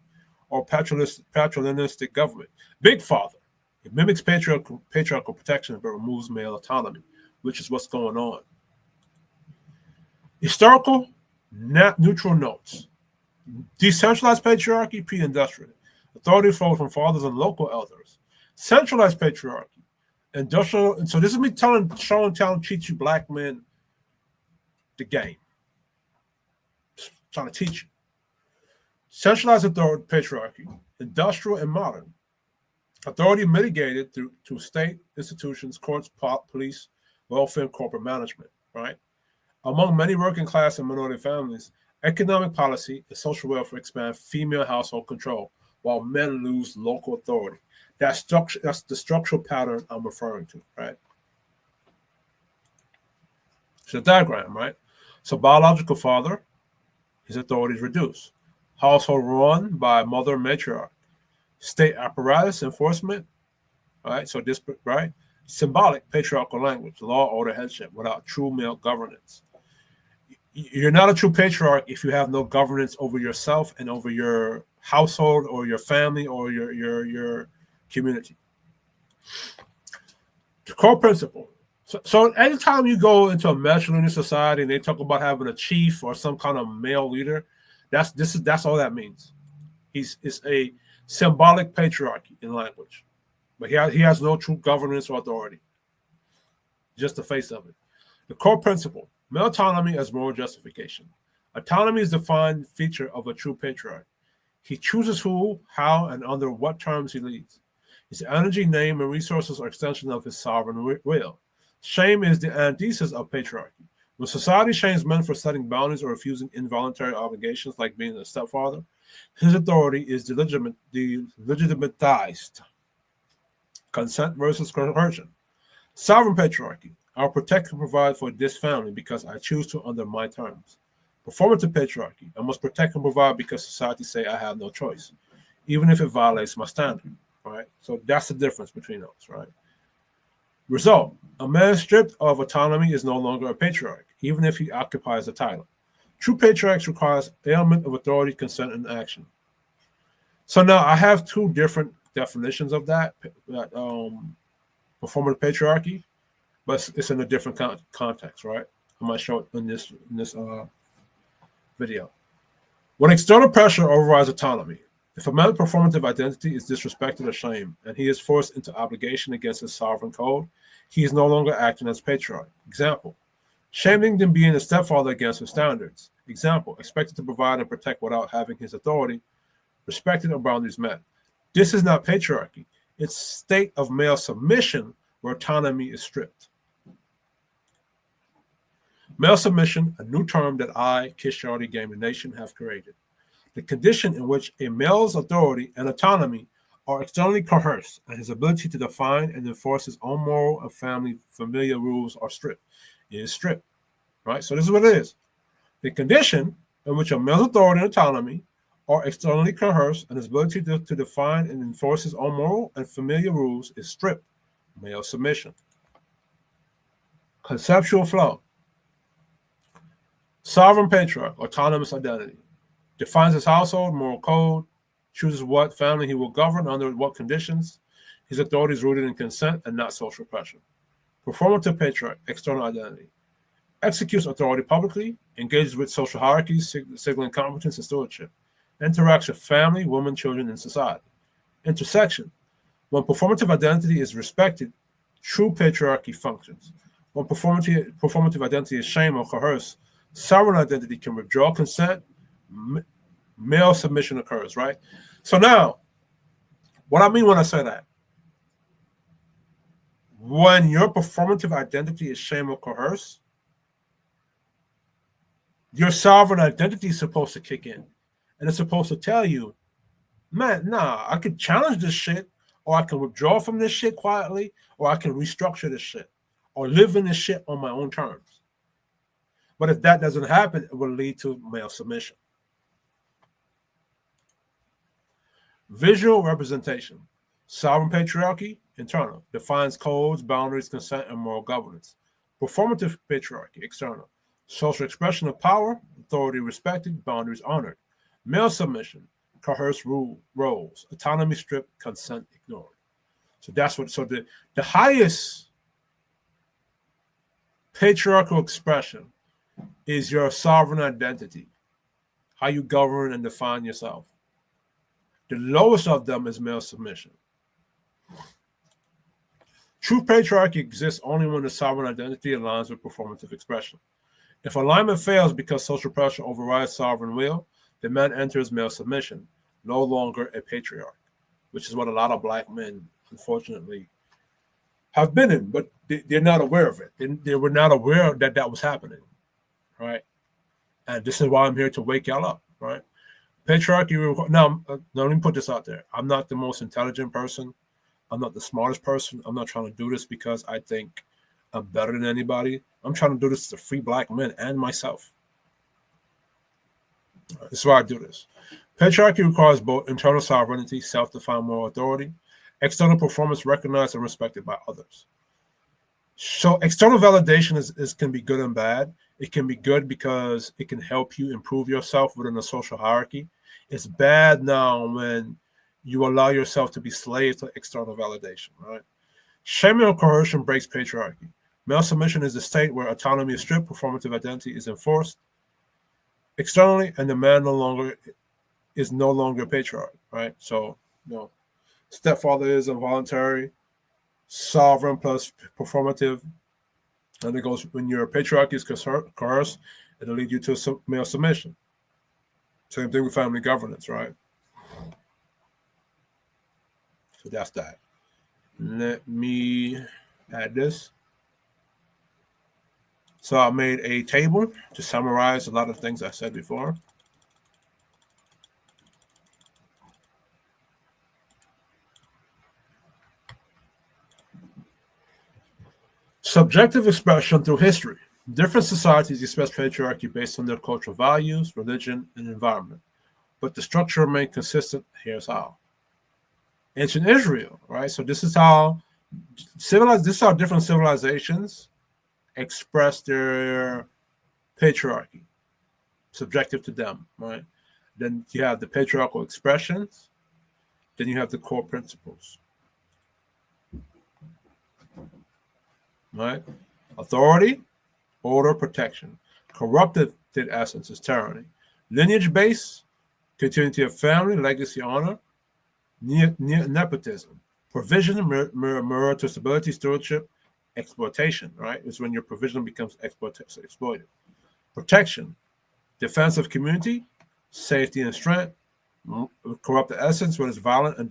or patrilinistic government. Big Father. It mimics patriarchal protection but removes male autonomy, which is what's going on. Historical neutral notes. Decentralized patriarchy, pre-industrial. Authority flows from fathers and local elders. Centralized patriarchy. Industrial. And so this is me showing, teach you black men the game. Just trying to teach you. Centralized authority, patriarchy. Industrial and modern. Authority mitigated through state institutions, courts, police, welfare, and corporate management, right? Among many working class and minority families, economic policy and social welfare expand female household control, while men lose local authority. That's the structural pattern I'm referring to, right? It's a diagram, right? So biological father, his authority is reduced. Household run by mother matriarch. State apparatus enforcement, right? So this, right? Symbolic patriarchal language, law, order, headship, without true male governance. You're not a true patriarch if you have no governance over yourself and over your household or your family or your community. The core principle. So anytime you go into a matrilineal society and they talk about having a chief or some kind of male leader, that's all that means. It's a symbolic patriarchy in language, but he has no true governance or authority. Just the face of it. The core principle: male autonomy as moral justification. Autonomy is the defined feature of a true patriarch. He chooses who, how, and under what terms he leads. His energy, name, and resources are extensions of his sovereign will. Shame is the antithesis of patriarchy. When society shames men for setting boundaries or refusing involuntary obligations like being a stepfather, his authority is legitimatized. Consent versus coercion. Sovereign patriarchy. I'll protect and provide for this family because I choose to under my terms. Performative patriarchy. I must protect and provide because society say I have no choice, even if it violates my standard. Right? So that's the difference between those, right? Result: a man stripped of autonomy is no longer a patriarch, even if he occupies a title. True patriarchs requires element of authority, consent, and action. So now I have two different definitions of that performative patriarchy, but it's in a different context, right? I might show it in this video. When external pressure overrides autonomy, if a man's performative identity is disrespected or shamed, and he is forced into obligation against his sovereign code, he is no longer acting as patriarch. Example: shaming them being a stepfather against his standards. Example: expected to provide and protect without having his authority respected or boundaries met. This is not patriarchy. It's a state of male submission where autonomy is stripped. Male submission, a new term that I, Kiss Shorty Game the Nation, have created. The condition in which a male's authority and autonomy are externally coerced and his ability to define and enforce his own moral and familiar rules are stripped. It is stripped, right? So this is what it is. The condition in which a male's authority and autonomy are externally coerced and his ability to define and enforce his own moral and familiar rules is stripped. Male submission. Conceptual flow. Sovereign patriarch, autonomous identity. Defines his household, moral code, chooses what family he will govern under what conditions. His authority is rooted in consent and not social pressure. Performative patriarch, external identity. Executes authority publicly, engages with social hierarchies, signaling competence and stewardship. Interacts with family, women, children, and society. Intersection. When performative identity is respected, true patriarchy functions. When performative identity is shamed or coerced, sovereign identity can withdraw consent, male submission occurs, right? So now, what I mean when I say that, when your performative identity is shamed or coerced, your sovereign identity is supposed to kick in. And it's supposed to tell you, man, nah, I could challenge this shit, or I can withdraw from this shit quietly, or I can restructure this shit, or live in this shit on my own terms. But if that doesn't happen, it will lead to male submission. Visual representation. Sovereign patriarchy, internal, defines codes, boundaries, consent, and moral governance. Performative patriarchy, external, Social expression of power, authority respected, boundaries honored. Male submission, coerced roles, autonomy stripped, consent ignored. So that's what. So the highest patriarchal expression is your sovereign identity, how you govern and define yourself. The lowest of them is male submission. True patriarchy exists only when the sovereign identity aligns with performative expression. If alignment fails because social pressure overrides sovereign will, the man enters male submission, no longer a patriarch, which is what a lot of black men, unfortunately, have been in, but they're not aware of it. They were not aware that that was happening, right? And this is why I'm here to wake y'all up, right? Patriarchy. Now, let me put this out there. I'm not the most intelligent person. I'm not the smartest person. I'm not trying to do this because I think I'm better than anybody. I'm trying to do this to free black men and myself. This is why I do this. Patriarchy requires both internal sovereignty, self-defined moral authority, external performance recognized and respected by others. So external validation is can be good and bad. It can be good because it can help you improve yourself within a social hierarchy. It's bad now when you allow yourself to be slaves to external validation, right? Shaming or coercion breaks patriarchy. Male submission is a state where autonomy is stripped, performative identity is enforced externally, and the man is no longer a patriarch, right? So, stepfather is involuntary, sovereign plus performative, and it goes when your patriarchy is coerced, it'll lead you to male submission. Same thing with family governance, right? So that's that. Let me add this. So I made a table to summarize a lot of things I said before. Subjective expression through history. Different societies express patriarchy based on their cultural values, religion, and environment. But the structure remains consistent. Here's how. Ancient Israel, right? So this is how different civilizations express their patriarchy, subjective to them, right? Then you have the patriarchal expressions. Then you have the core principles, right? Authority, order, protection. Corrupted essence is tyranny. Lineage-based, continuity of family, legacy, honor. Nepotism, provision, meritocracy, stewardship, exploitation, right? It's when your provision becomes exploited. Protection, defense of community, safety and strength. Corrupt essence, what is violent and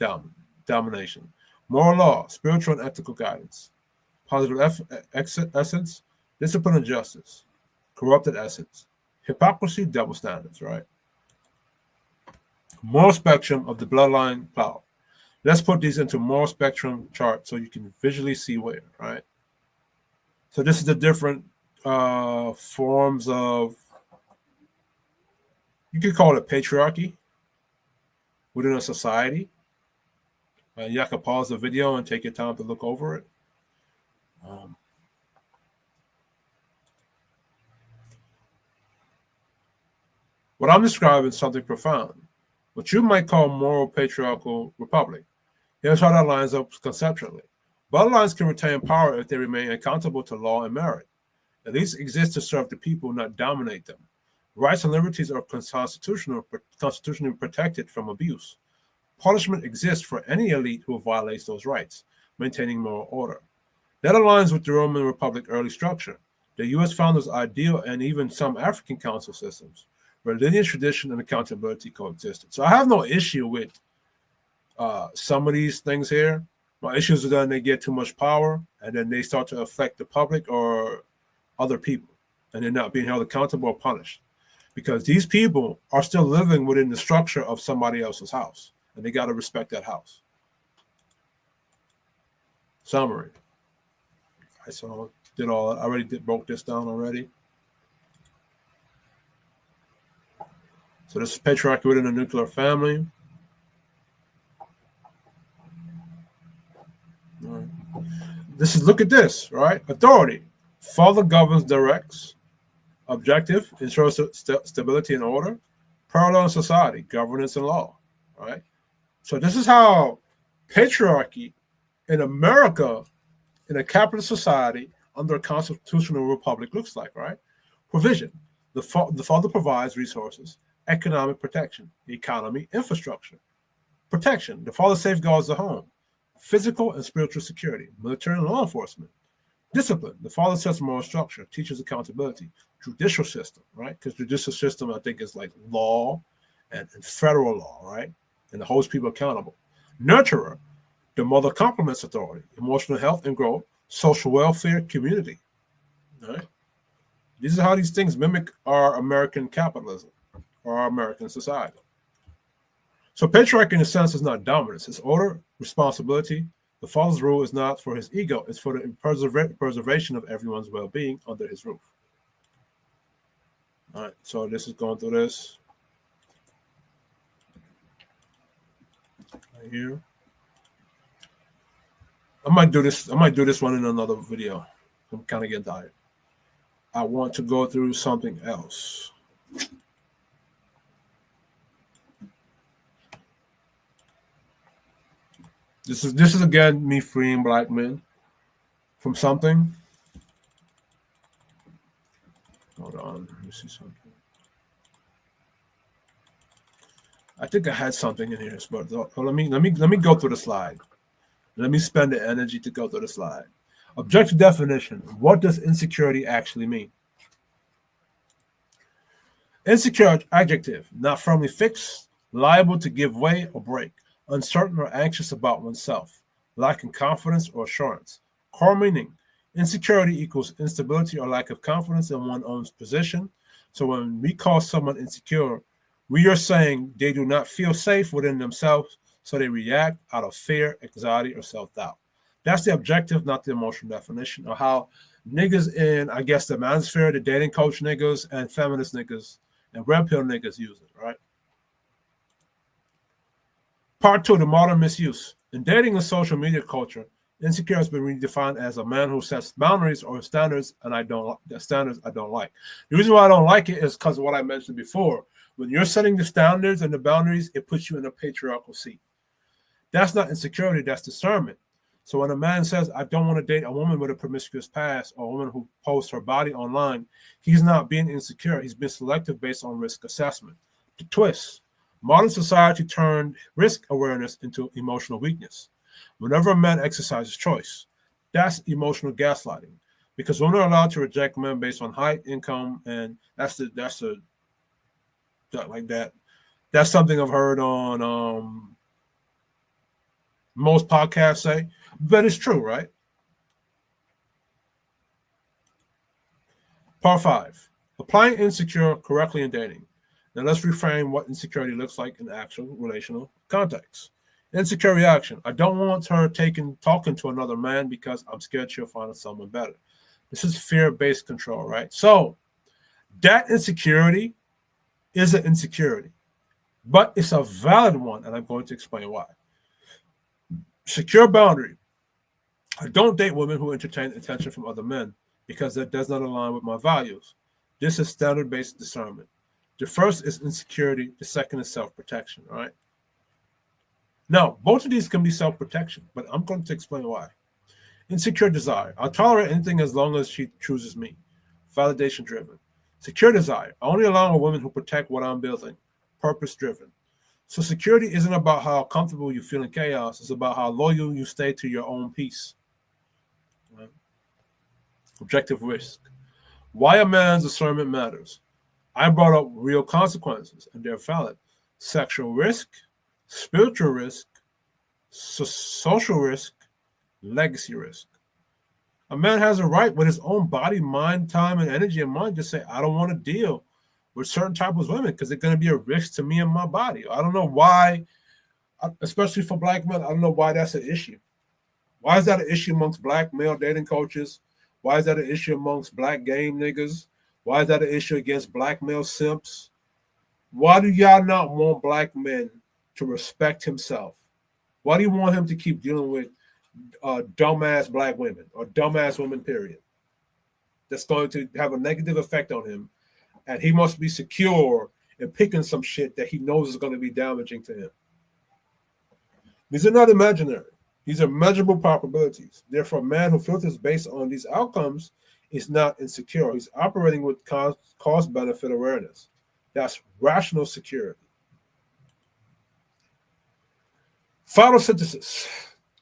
domination. Moral law, spiritual and ethical guidance. Positive essence, discipline and justice. Corrupted essence, hypocrisy, double standards, right? Moral spectrum of the bloodline plow. Let's put these into moral spectrum chart so you can visually see where, right? So this is the different forms of, you could call it patriarchy within a society. You can pause the video and take your time to look over it. What I'm describing is something profound. What you might call moral patriarchal republic. Here's how that lines up conceptually. Bloodlines can retain power if they remain accountable to law and merit. At least exist to serve the people, not dominate them. Rights and liberties are constitutionally protected from abuse. Punishment exists for any elite who violates those rights, maintaining moral order. That aligns with the Roman Republic early structure, the U.S. founders' ideal, and even some African council systems, where lineage, tradition, and accountability coexisted. So I have no issue with some of these things here. My issues are that they get too much power, and then they start to affect the public or other people, and they're not being held accountable or punished. Because these people are still living within the structure of somebody else's house, and they got to respect that house. Summary. I already broke this down already. So this is patriarchy within a nuclear family. Look at this, right? Authority. Father governs, directs. Objective, ensures stability and order. Parallel in society, governance and law. Right? So this is how patriarchy in America, in a capitalist society under a constitutional republic looks like, right? Provision. The father provides resources, economic protection, economy, infrastructure. Protection. The father safeguards the home, physical and spiritual security, military and law enforcement. Discipline. The father sets moral structure, teaches accountability. Judicial system, right? Because judicial system, I think, is like law and federal law, right? And it holds people accountable. Nurturer. The mother complements authority, emotional health and growth, social welfare, community. Right? These are how these things mimic our American capitalism or our American society. So patriarchy, in a sense, is not dominance. It's order, responsibility. The father's rule is not for his ego. It's for the preservation of everyone's well-being under his roof. All right, so this is going through this. Right here. I might do this one in another video. I'm kind of getting tired. I want to go through something else. This is again me freeing black men from something. Hold on, let me see something. I think I had something in here, but let me go through the slide. Let me spend the energy to go through the slide. Objective definition. What does insecurity actually mean? Insecure, adjective, not firmly fixed, liable to give way or break, uncertain or anxious about oneself, lacking confidence or assurance. Core meaning. Insecurity equals instability or lack of confidence in one's own position. So when we call someone insecure, we are saying they do not feel safe within themselves, so they react out of fear, anxiety, or self-doubt. That's the objective, not the emotional definition, or how niggas in, I guess, the manosphere, the dating coach niggas and feminist niggas and red pill niggas use it, right? Part 2, the modern misuse. In dating and social media culture, insecure has been redefined as a man who sets boundaries or standards, and I don't like. The reason why I don't like it is because of what I mentioned before. When you're setting the standards and the boundaries, it puts you in a patriarchal seat. That's not insecurity, that's discernment. So when a man says, I don't want to date a woman with a promiscuous past or a woman who posts her body online, he's not being insecure. He's being selective based on risk assessment. The twist. Modern society turned risk awareness into emotional weakness. Whenever a man exercises choice, that's emotional gaslighting. Because women are allowed to reject men based on height, income, and that's something I've heard on most podcasts say, but it's true, right? Part 5, applying insecure correctly in dating. Now let's reframe what insecurity looks like in actual relational context. Insecure reaction. I don't want her talking to another man because I'm scared she'll find someone better. This is fear-based control, right? So that insecurity is an insecurity, but it's a valid one, and I'm going to explain why. Secure boundary. I don't date women who entertain attention from other men because that does not align with my values. This is standard-based discernment. The first is insecurity. The second is self-protection, right? Now, both of these can be self-protection, but I'm going to explain why. Insecure desire. I'll tolerate anything as long as she chooses me. Validation-driven. Secure desire. I only allow a woman who protect what I'm building. Purpose-driven. So security isn't about how comfortable you feel in chaos. It's about how loyal you stay to your own peace. Right? Objective risk. Why a man's discernment matters. I brought up real consequences, and they're valid. Sexual risk, spiritual risk, social risk, legacy risk. A man has a right with his own body, mind, time, and energy and mind to say, I don't want to deal with certain types of women because they're going to be a risk to me and my body. I don't know why, especially for black men, I don't know why that's an issue. Why is that an issue amongst black male dating coaches? Why is that an issue amongst black game niggas? Why is that an issue against black male simps? Why do y'all not want black men to respect himself? Why do you want him to keep dealing with dumbass black women or dumbass women, period? That's going to have a negative effect on him and he must be secure in picking some shit that he knows is going to be damaging to him. These are not imaginary. These are measurable probabilities. Therefore, a man who filters based on these outcomes is not insecure. He's operating with cost-benefit awareness. That's rational security. Photosynthesis.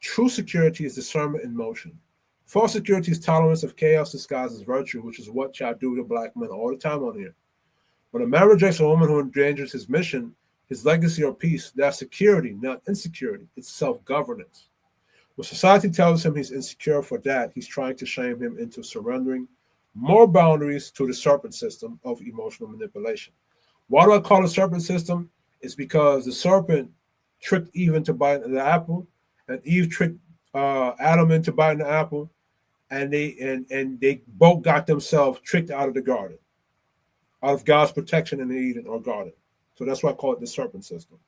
True security is discernment in motion. False security is tolerance of chaos disguised as virtue, which is what y'all do to black men all the time on here. When a man rejects a woman who endangers his mission, his legacy, or peace, that's security, not insecurity. It's self-governance. When society tells him he's insecure for that, he's trying to shame him into surrendering more boundaries to the serpent system of emotional manipulation. Why do I call it serpent system? It's because the serpent tricked Eve into biting the apple, and Eve tricked Adam into biting the apple, and they both got themselves tricked out of the garden, out of God's protection in the Eden or garden. So that's why I call it the serpent system.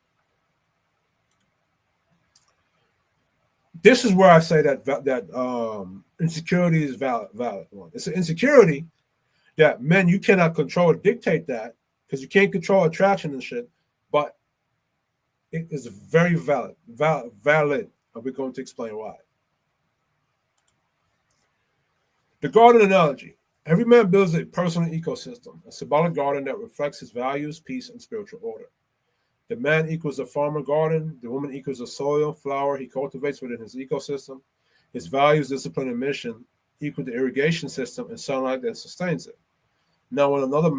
This is where I say that insecurity is valid one. It's an insecurity that men, you cannot control or dictate that because you can't control attraction and shit, but it is very valid. And we're going to explain why. The garden analogy. Every man builds a personal ecosystem, a symbolic garden that reflects his values, peace, and spiritual order. The man equals the farmer garden. The woman equals the soil, flower he cultivates within his ecosystem. His values, discipline, and mission equal the irrigation system and sunlight that sustains it. Now, when another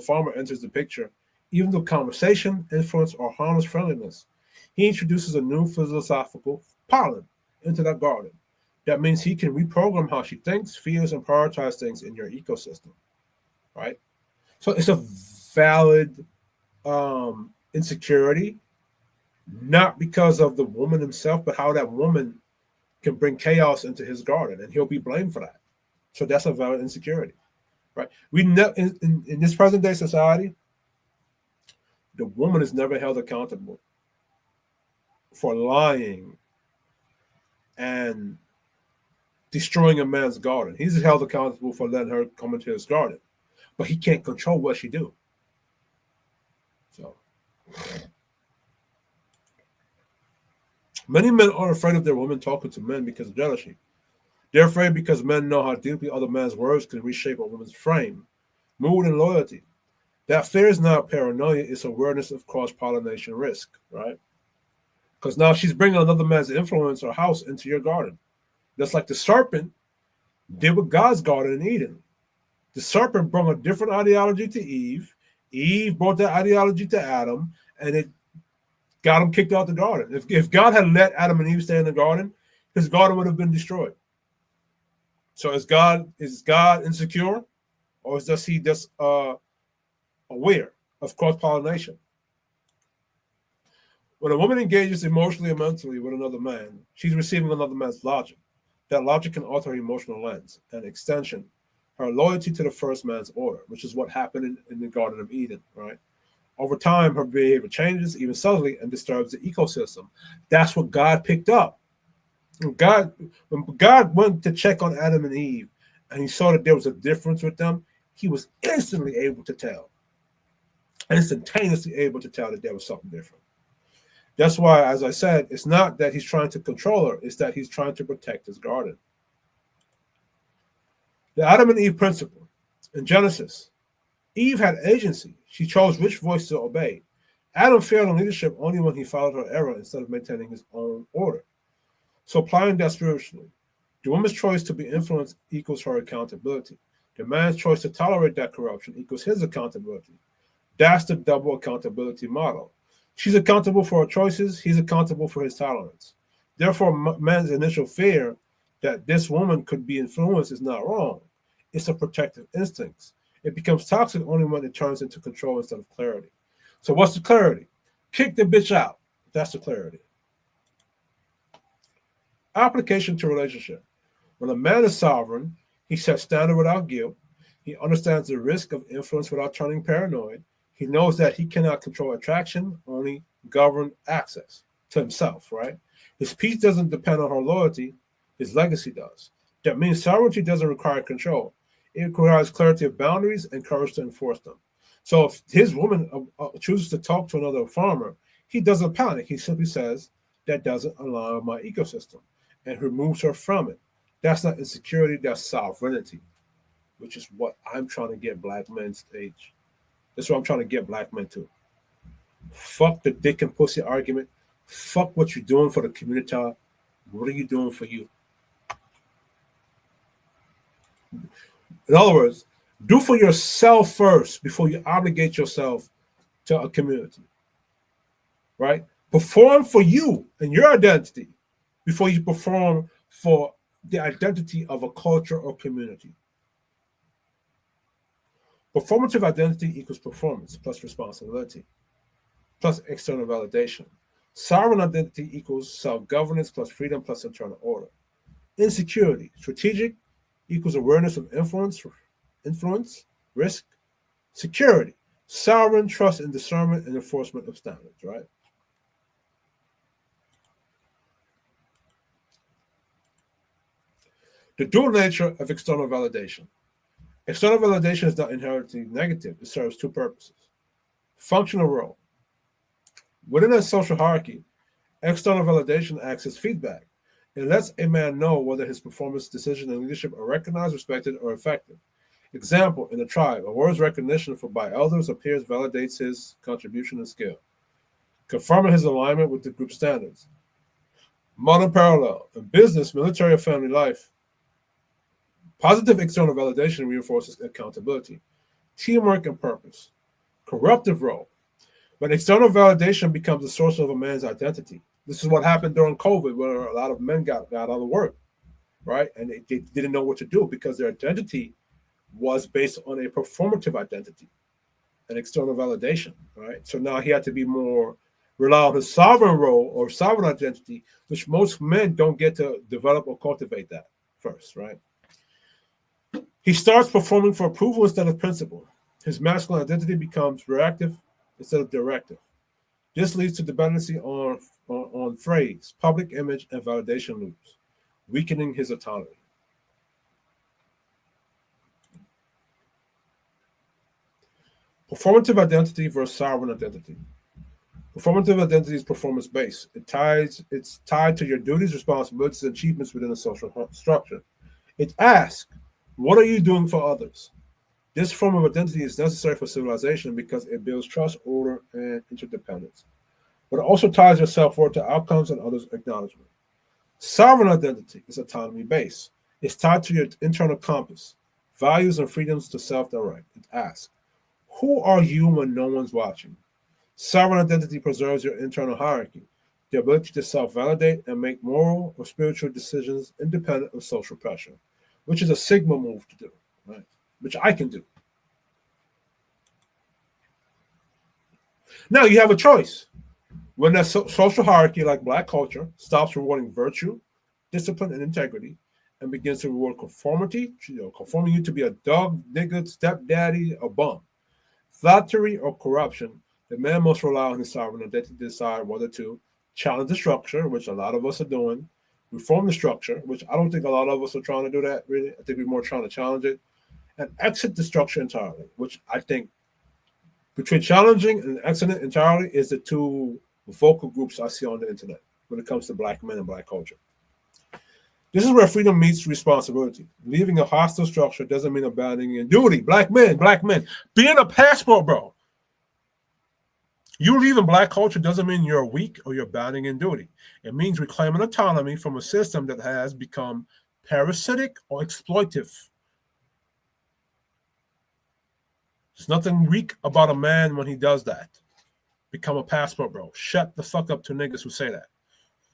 farmer enters the picture, even through conversation, influence, or harmless friendliness, he introduces a new philosophical pollen into that garden. That means he can reprogram how she thinks, feels, and prioritizes things in your ecosystem, right? So it's a valid insecurity, not because of the woman himself, but how that woman can bring chaos into his garden, and he'll be blamed for that. So that's a valid insecurity, right? We in this present day society, the woman is never held accountable for lying and destroying a man's garden. He's held accountable for letting her come into his garden, but he can't control what she do. So many men are afraid of their women talking to men because of jealousy. They're afraid because men know how deeply other men's words can reshape a woman's frame, mood, and loyalty. That fear is not paranoia, it's awareness of cross-pollination risk, right? Because now she's bringing another man's influence or house into your garden. Just like the serpent did with God's garden in Eden. The serpent brought a different ideology to Eve. Eve brought that ideology to Adam, and it got him kicked out the garden. If God had let Adam and Eve stay in the garden, his garden would have been destroyed. So is God insecure, or is he just aware of cross-pollination? When a woman engages emotionally or mentally with another man, she's receiving another man's logic. That logic can alter her emotional lens and extension, her loyalty to the first man's order, which is what happened in the Garden of Eden, right? Over time, her behavior changes, even subtly, and disturbs the ecosystem. That's what God picked up. When God went to check on Adam and Eve, and he saw that there was a difference with them, he was instantaneously able to tell that there was something different. That's why, as I said, it's not that he's trying to control her, it's that he's trying to protect his garden. The Adam and Eve principle. In Genesis, Eve had agency. She chose which voice to obey. Adam failed in leadership only when he followed her error instead of maintaining his own order. So applying that spiritually, the woman's choice to be influenced equals her accountability. The man's choice to tolerate that corruption equals his accountability. That's the double accountability model. She's accountable for her choices. He's accountable for his tolerance. Therefore, man's initial fear that this woman could be influenced is not wrong. It's a protective instinct. It becomes toxic only when it turns into control instead of clarity. So what's the clarity? Kick the bitch out. That's the clarity. Application to relationship. When a man is sovereign, he sets standard without guilt. He understands the risk of influence without turning paranoid. He knows that he cannot control attraction, only govern access to himself, right? His peace doesn't depend on her loyalty. His legacy does. That means sovereignty doesn't require control. It requires clarity of boundaries and courage to enforce them. So if his woman chooses to talk to another farmer, he doesn't panic. He simply says, that doesn't align with my ecosystem, and removes her from it. That's not insecurity, that's sovereignty, which is what I'm trying to get black men stage. That's what I'm trying to get black men to. Fuck the dick and pussy argument. Fuck what you're doing for the community. What are you doing for you? In other words, do for yourself first before you obligate yourself to a community. Right? Perform for you and your identity before you perform for the identity of a culture or community. Performative identity equals performance plus responsibility plus external validation. Sovereign identity equals self-governance plus freedom plus internal order. Insecurity, strategic equals awareness of influence, risk. Security, sovereign trust and discernment and enforcement of standards, right? The dual nature of external validation. External validation is not inherently negative. It serves two purposes. Functional role. Within a social hierarchy, external validation acts as feedback. It lets a man know whether his performance, decision, and leadership are recognized, respected, or effective. Example, in a tribe, a word's recognition by elders or peers validates his contribution and skill, confirming his alignment with the group standards. Modern parallel, in business, military, or family life, positive external validation reinforces accountability, teamwork, and purpose. Corruptive role, when external validation becomes the source of a man's identity. This is what happened during COVID, where a lot of men got out of work, right? And they didn't know what to do because their identity was based on a performative identity, an external validation, right? So now he had to be more rely on his sovereign role or sovereign identity, which most men don't get to develop or cultivate that first, right? He starts performing for approval instead of principle. His masculine identity becomes reactive instead of directive. This leads to dependency on phrase, public image, and validation loops, weakening his autonomy. Performative identity versus sovereign identity. Performative identity is performance based. It's tied to your duties, responsibilities, and achievements within a social structure. It asks, what are you doing for others? This form of identity is necessary for civilization because it builds trust, order, and interdependence. But it also ties your self-worth to outcomes and others' acknowledgement. Sovereign identity is autonomy based. It's tied to your internal compass, values, and freedoms to self-direct. It asks, who are you when no one's watching? Sovereign identity preserves your internal hierarchy, the ability to self-validate and make moral or spiritual decisions independent of social pressure, which is a Sigma move to do, right? Which I can do. Now you have a choice. When that social hierarchy, like black culture, stops rewarding virtue, discipline, and integrity, and begins to reward conformity, conforming you to be a dog, nigga, stepdaddy, a bum, flattery, or corruption, the man must rely on his sovereign identity to decide whether to challenge the structure, which a lot of us are doing, reform the structure, which I don't think a lot of us are trying to do that, really. I think we're more trying to challenge it, and exit the structure entirely, which I think between challenging and exiting entirely is the two vocal groups I see on the internet when it comes to black men and black culture. This is where freedom meets responsibility. Leaving a hostile structure doesn't mean abandoning your duty. Black men, being a passport, bro. You leaving black culture doesn't mean you're weak or you're abandoning in duty. It means reclaiming autonomy from a system that has become parasitic or exploitive. There's nothing weak about a man when he does that. Become a passport, bro. Shut the fuck up to niggas who say that.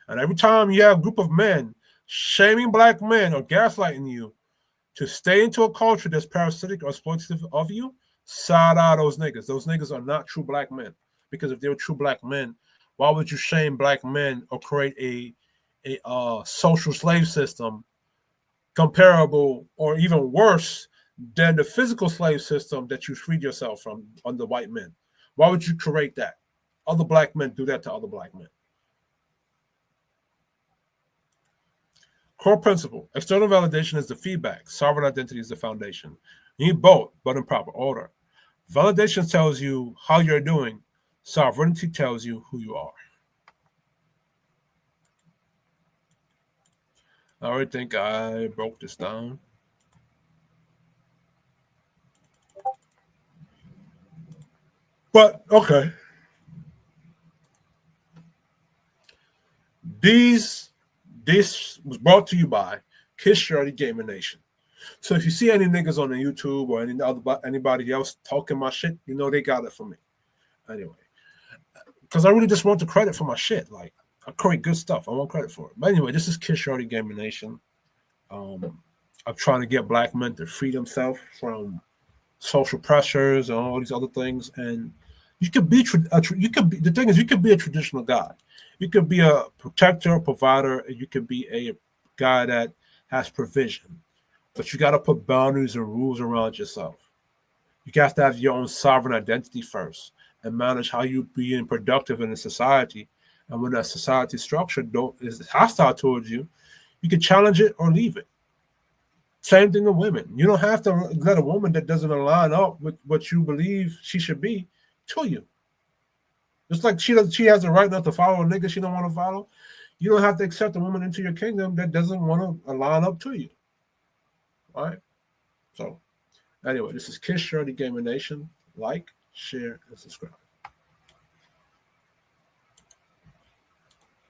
And every time you have a group of men shaming black men or gaslighting you to stay into a culture that's parasitic or exploitative of you, side eye those niggas. Those niggas are not true black men. Because if they were true black men, why would you shame black men or create a social slave system comparable or even worse than the physical slave system that you freed yourself from under white men? Why would you create that? Other black men do that to other black men. Core principle. External validation is the feedback. Sovereign identity is the foundation. You need both, but in proper order. Validation tells you how you're doing. Sovereignty tells you who you are. I already think I broke this down. But, okay. This was brought to you by Kiss Shorty Gamer Nation. So if you see any niggas on the YouTube or anybody else talking my shit, you know they got it from me. Anyway, because I really just want the credit for my shit. Like, I create good stuff. I want credit for it. But anyway, this is Kiss Shorty Gamer Nation. I'm trying to get black men to free themselves from social pressures and all these other things. And you could be the thing is, you could be a traditional guy. You could be a protector, a provider, and you could be a guy that has provision. But you got to put boundaries and rules around yourself. You have to have your own sovereign identity first and manage how you being productive in a society. And when that society structure is hostile towards you, you can challenge it or leave it. Same thing with women. You don't have to let a woman that doesn't align up with what you believe she should be to you. Just like she has the right not to follow a nigga she don't want to follow. You don't have to accept a woman into your kingdom that doesn't want to align up to you. All right? So, anyway, this is Kiss Shorty Gamer Nation. Like, share, and subscribe.